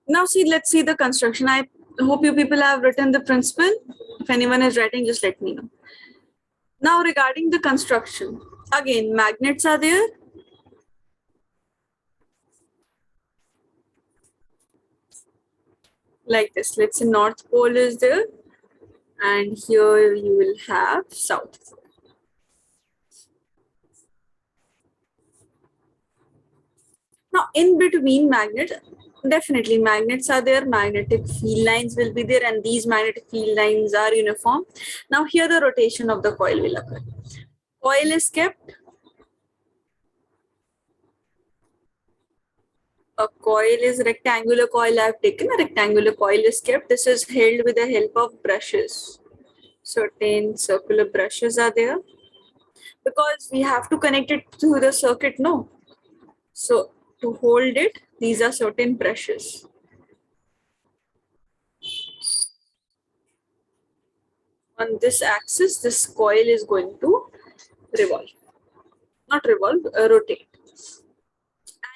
Now see, let's see the construction. I hope you people have written the principle. If anyone is writing, just let me know. Now regarding the construction, again, magnets are there. Like this, let's say North Pole is there, and here you will have South Pole. Now in between magnets, definitely magnets are there, magnetic field lines will be there, and these magnetic field lines are uniform. Now here the rotation of the coil will occur. Coil is kept. A coil is rectangular coil. I have taken a rectangular coil is kept. This is held with the help of brushes. Certain circular brushes are there because we have to connect it to the circuit, no? So to hold it, these are certain brushes. On this axis, this coil is going to revolve. Not revolve, rotate.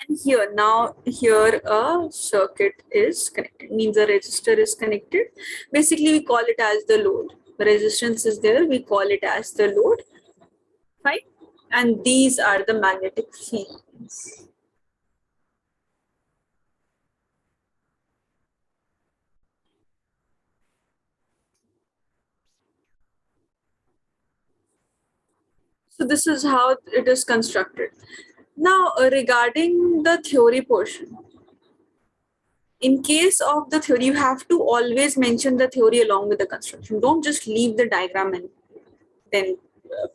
And here, now here a circuit is connected, means a resistor is connected. Basically, we call it as the load. The resistance is there, we call it as the load, right? And these are the magnetic fields. So this is how it is constructed. Now, regarding the theory portion, in case of the theory, you have to always mention the theory along with the construction. Don't just leave the diagram and then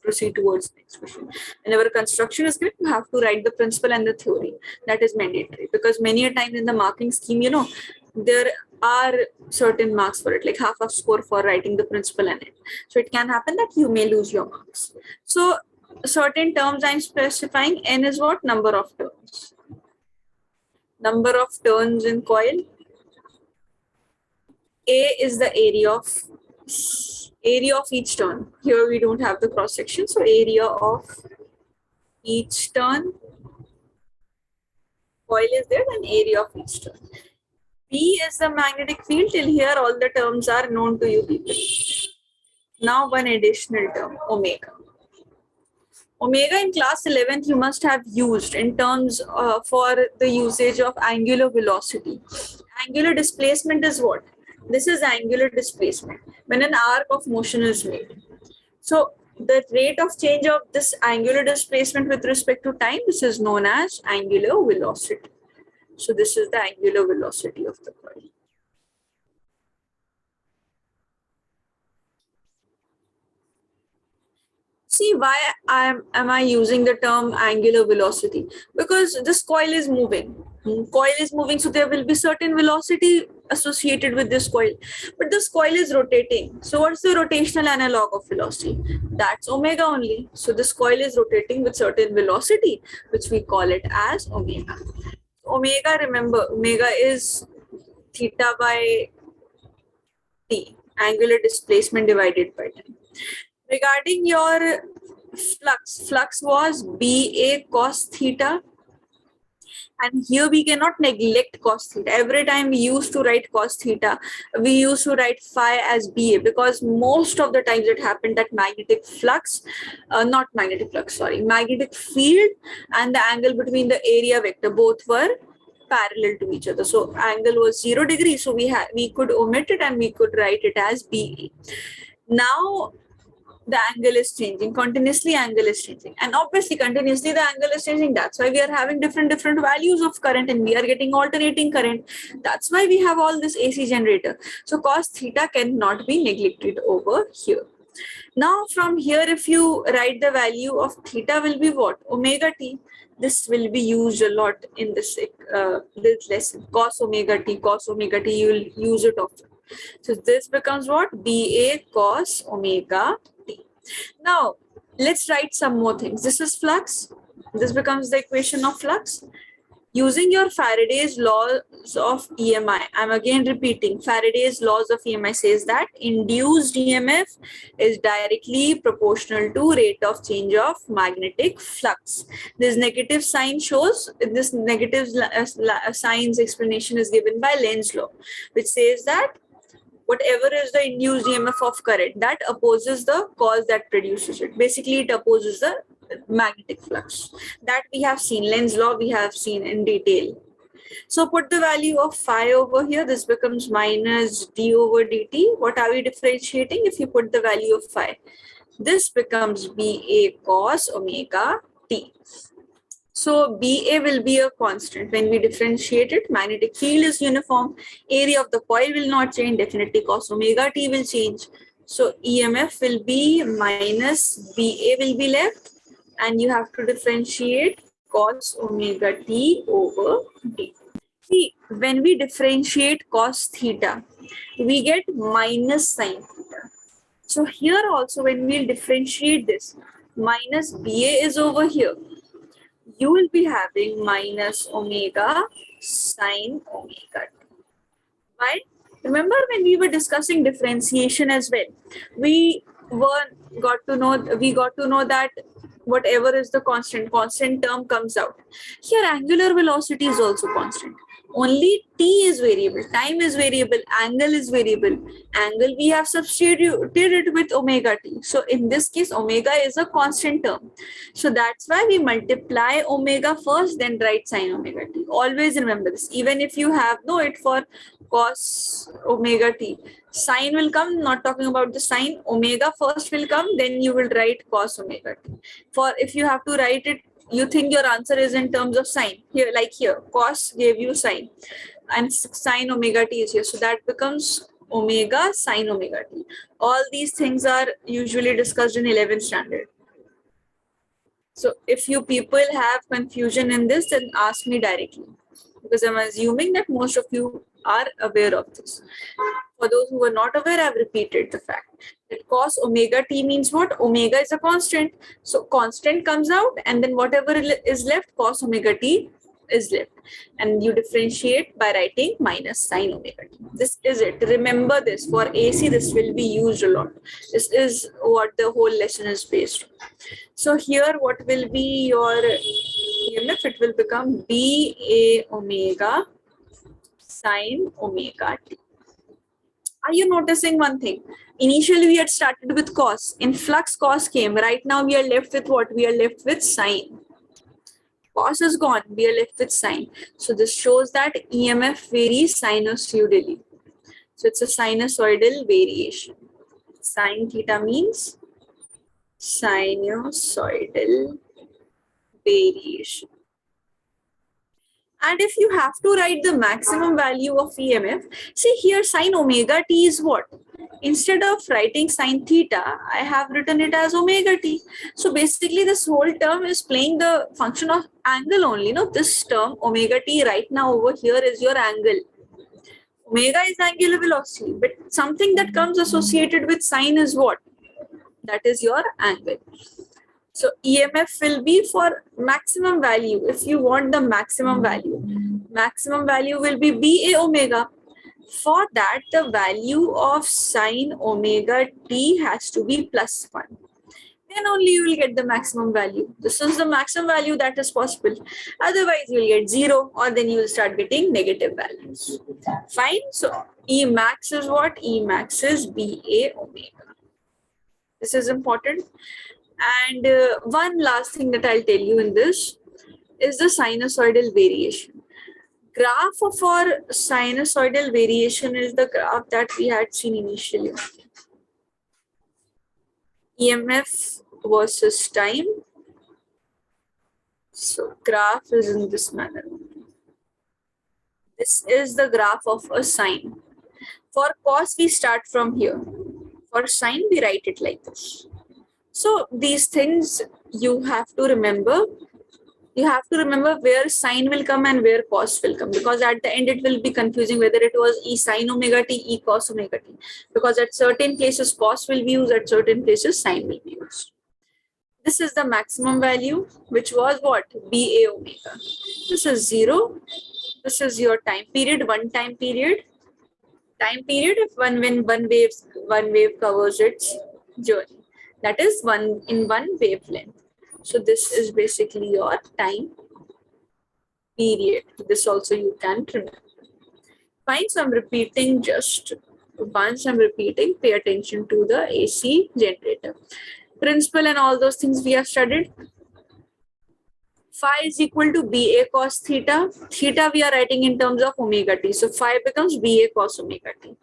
proceed towards the next question. Whenever construction is given, you have to write the principle and the theory. That is mandatory because many a time in the marking scheme, you know, there are certain marks for it, like half a score for writing the principle and it. So it can happen that you may lose your marks. So certain terms I'm specifying. N is what? Number of turns. Number of turns in coil. A is the area of each turn. Here we don't have the cross section, so area of each turn. Coil is there, and area of each turn. P is the magnetic field. Till here all the terms are known to you people. Now one additional term, omega. Omega in class 11th you must have used in terms for the usage of angular velocity. Angular displacement is what? This is angular displacement when an arc of motion is made. So the rate of change of this angular displacement with respect to time, this is known as angular velocity. So this is the angular velocity of the coil. See why am I using the term angular velocity? Because this coil is moving. Coil is moving, so there will be certain velocity associated with this coil. But this coil is rotating. So what's the rotational analog of velocity? That's omega only. So this coil is rotating with certain velocity, which we call it as omega. Omega, remember, omega is theta by t, angular displacement divided by time. Regarding your flux was BA cos theta. And here we cannot neglect cos theta. Every time we used to write cos theta, we used to write phi as BA because most of the times it happened that magnetic flux, magnetic field and the angle between the area vector both were parallel to each other. So angle was 0 degrees. So we could omit it and we could write it as BA. Now the angle is changing continuously, angle is changing, and obviously continuously the angle is changing. That's why we are having different values of current and we are getting alternating current. That's why we have all this AC generator. So cos theta cannot be neglected over here. Now from here, if you write the value of theta will be what? Omega t. This will be used a lot in this lesson. Cos omega t, you will use it often. So this becomes what? BA cos omega t. Now, let's write some more things. This is flux. This becomes the equation of flux. Using your Faraday's laws of EMI, I'm again repeating, Faraday's laws of EMI says that induced EMF is directly proportional to rate of change of magnetic flux. This negative sign shows, this negative sign's explanation is given by Lenz's law, which says that whatever is the induced EMF of current, that opposes the cause that produces it. Basically, it opposes the magnetic flux. That we have seen, Lenz's law we have seen in detail. So put the value of phi over here. This becomes minus d over dt. What are we differentiating if you put the value of phi? This becomes BA cos omega t. So BA will be a constant. When we differentiate it, magnetic field is uniform. Area of the coil will not change. Definitely cos omega t will change. So EMF will be minus BA will be left. And you have to differentiate cos omega t over d. See, when we differentiate cos theta, we get minus sine theta. So here also when we differentiate this, minus BA is over here. You will be having minus omega sine omega t. Right? Remember when we were discussing differentiation as well, we got to know that whatever is the constant term comes out. Here angular velocity is also constant. Only t is variable, time is variable, angle is variable. Angle we have substituted it with omega t. So in this case, omega is a constant term. So that's why we multiply omega first, then write sine omega t. Always remember this. Even if you have it for cos omega t, sine will come, not talking about the sine, omega first will come, then you will write cos omega t. For if you have to write it, you think your answer is in terms of sine. Here, like here, cos gave you sine and sine omega t is here. So that becomes omega sine omega t. All these things are usually discussed in 11th standard. So if you people have confusion in this, then ask me directly, because I'm assuming that most of you are aware of this. For those who are not aware, I've repeated the fact that cos omega t means what? Omega is a constant. So constant comes out, and then whatever is left, cos omega t is left. And you differentiate by writing minus sine omega t. This is it. Remember this. For AC, this will be used a lot. This is what the whole lesson is based on. So here, what will be your EMF? It will become BA omega sine omega t. Are you noticing one thing? Initially, we had started with cos. In flux, cos came. Right now, we are left with what? We are left with sine. Cos is gone. We are left with sine. So this shows that EMF varies sinusoidally. So it's a sinusoidal variation. Sine theta means sinusoidal variation. And if you have to write the maximum value of EMF, see here sine omega t is what? Instead of writing sine theta, I have written it as omega t. So basically this whole term is playing the function of angle only. This term omega t right now over here is your angle. Omega is angular velocity, but something that comes associated with sine is what? That is your angle. So EMF will be for maximum value. If you want the maximum value will be BA omega. For that, the value of sine omega t has to be plus 1. Then only you will get the maximum value. This is the maximum value that is possible. Otherwise, you will get 0, or then you will start getting negative values. Fine. So E max is what? E max is BA omega. This is important. And one last thing that I'll tell you in this is the sinusoidal variation. Graph of our sinusoidal variation is the graph that we had seen initially. EMF versus time. So graph is in this manner. This is the graph of a sine. For cos, we start from here. For sine, we write it like this. So these things you have to remember. You have to remember where sine will come and where cos will come, because at the end it will be confusing whether it was E sine omega t, E cos omega t, because at certain places cos will be used, at certain places sine will be used. This is the maximum value, which was what? BA omega. This is 0. This is your time period, one time period. Time period if when one wave covers its journey. That is one in one wavelength. So this is basically your time period. This also you can remember. Fine, so I'm repeating just once I'm repeating, pay attention to the AC generator. Principle and all those things we have studied. Phi is equal to BA cos theta. Theta we are writing in terms of omega t. So phi becomes BA cos omega t.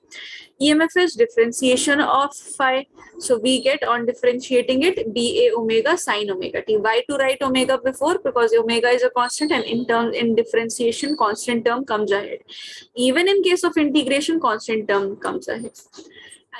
EMF is differentiation of phi. So we get on differentiating it BA omega sine omega t. Why to write omega before? Because omega is a constant and in differentiation constant term comes ahead. Even in case of integration constant term comes ahead.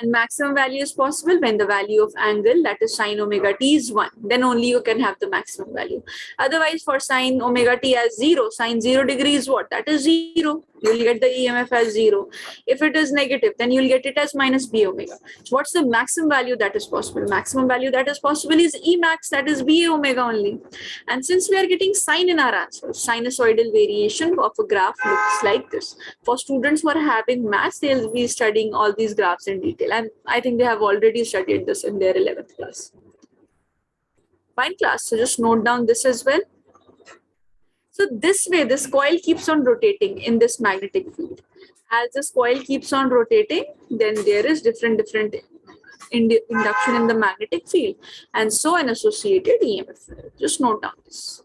And maximum value is possible when the value of angle, that is sine omega t, is 1. Then only you can have the maximum value. Otherwise, for sine omega t as 0, sine 0 degree is what? That is 0. You'll get the EMF as 0. If it is negative, then you'll get it as minus b omega. So what's the maximum value that is possible? Maximum value that is possible is E max, that is ba omega only. And since we are getting sine in our answer, sinusoidal variation of a graph looks like this. For students who are having maths, they'll be studying all these graphs in detail. And I think they have already studied this in their 11th class. Fine class. So just note down this as well. So this way, this coil keeps on rotating in this magnetic field. As this coil keeps on rotating, then there is different induction in the magnetic field, and so an associated EMF. Just note down this.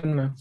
Done, ma'am.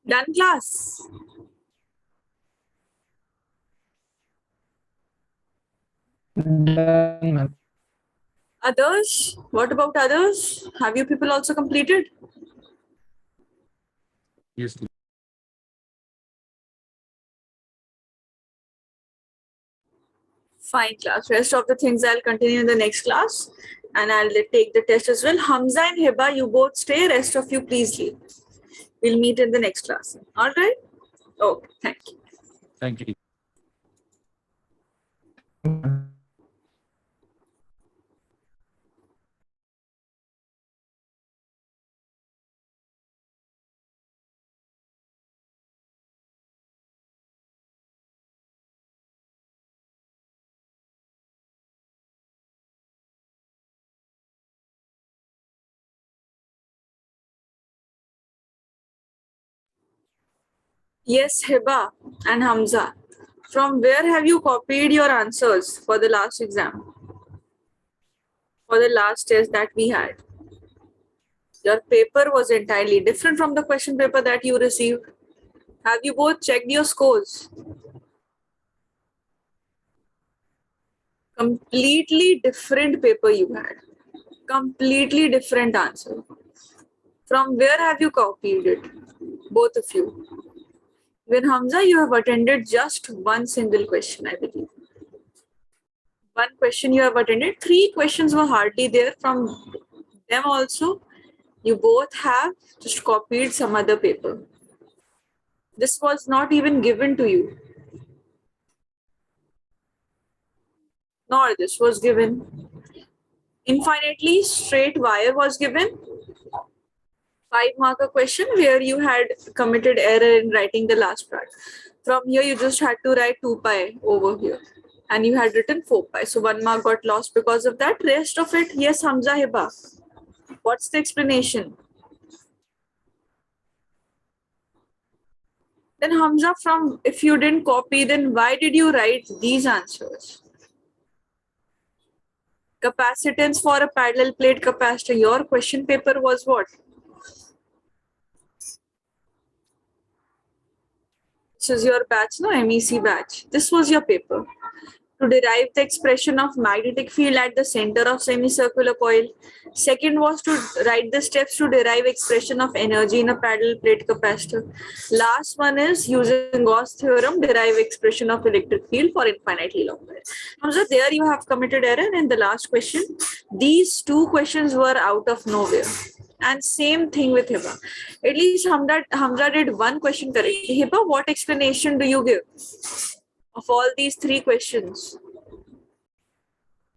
Done, class? Done, ma'am. Others? What about others? Have you people also completed? Yes. Fine, class. Rest of the things I'll continue in the next class, and I'll take the test as well. Hamza and Hiba, you both stay. Rest of you, please leave. We'll meet in the next class. All right? Okay, thank you. Thank you. Yes, Hiba and Hamza. From where have you copied your answers for the last exam? For the last test that we had? Your paper was entirely different from the question paper that you received. Have you both checked your scores? Completely different paper you had. Completely different answer. From where have you copied it? Both of you. When Hamza, you have attended just one single question, I believe. One question you have attended. 3 questions were hardly there. From them also, you both have just copied some other paper. This was not even given to you. Nor this was given. Infinitely straight wire was given. 5-marker question where you had committed error in writing the last part. From here, you just had to write 2 pi over here. And you had written 4 pi. So 1 mark got lost because of that. Rest of it, yes, Hamza, Hiba. What's the explanation? Then Hamza, from if you didn't copy, then why did you write these answers? Capacitance for a parallel plate capacitor. Your question paper was what? This is your batch, no? MEC batch. This was your paper. To derive the expression of magnetic field at the center of semicircular coil. Second was to write the steps to derive expression of energy in a parallel plate capacitor. Last one is using Gauss theorem, derive expression of electric field for infinitely long wire. Hamza, there you have committed error in the last question. These 2 questions were out of nowhere. And same thing with Hiba. At least Hamza did 1 question correctly. Hiba, what explanation do you give of all these 3 questions?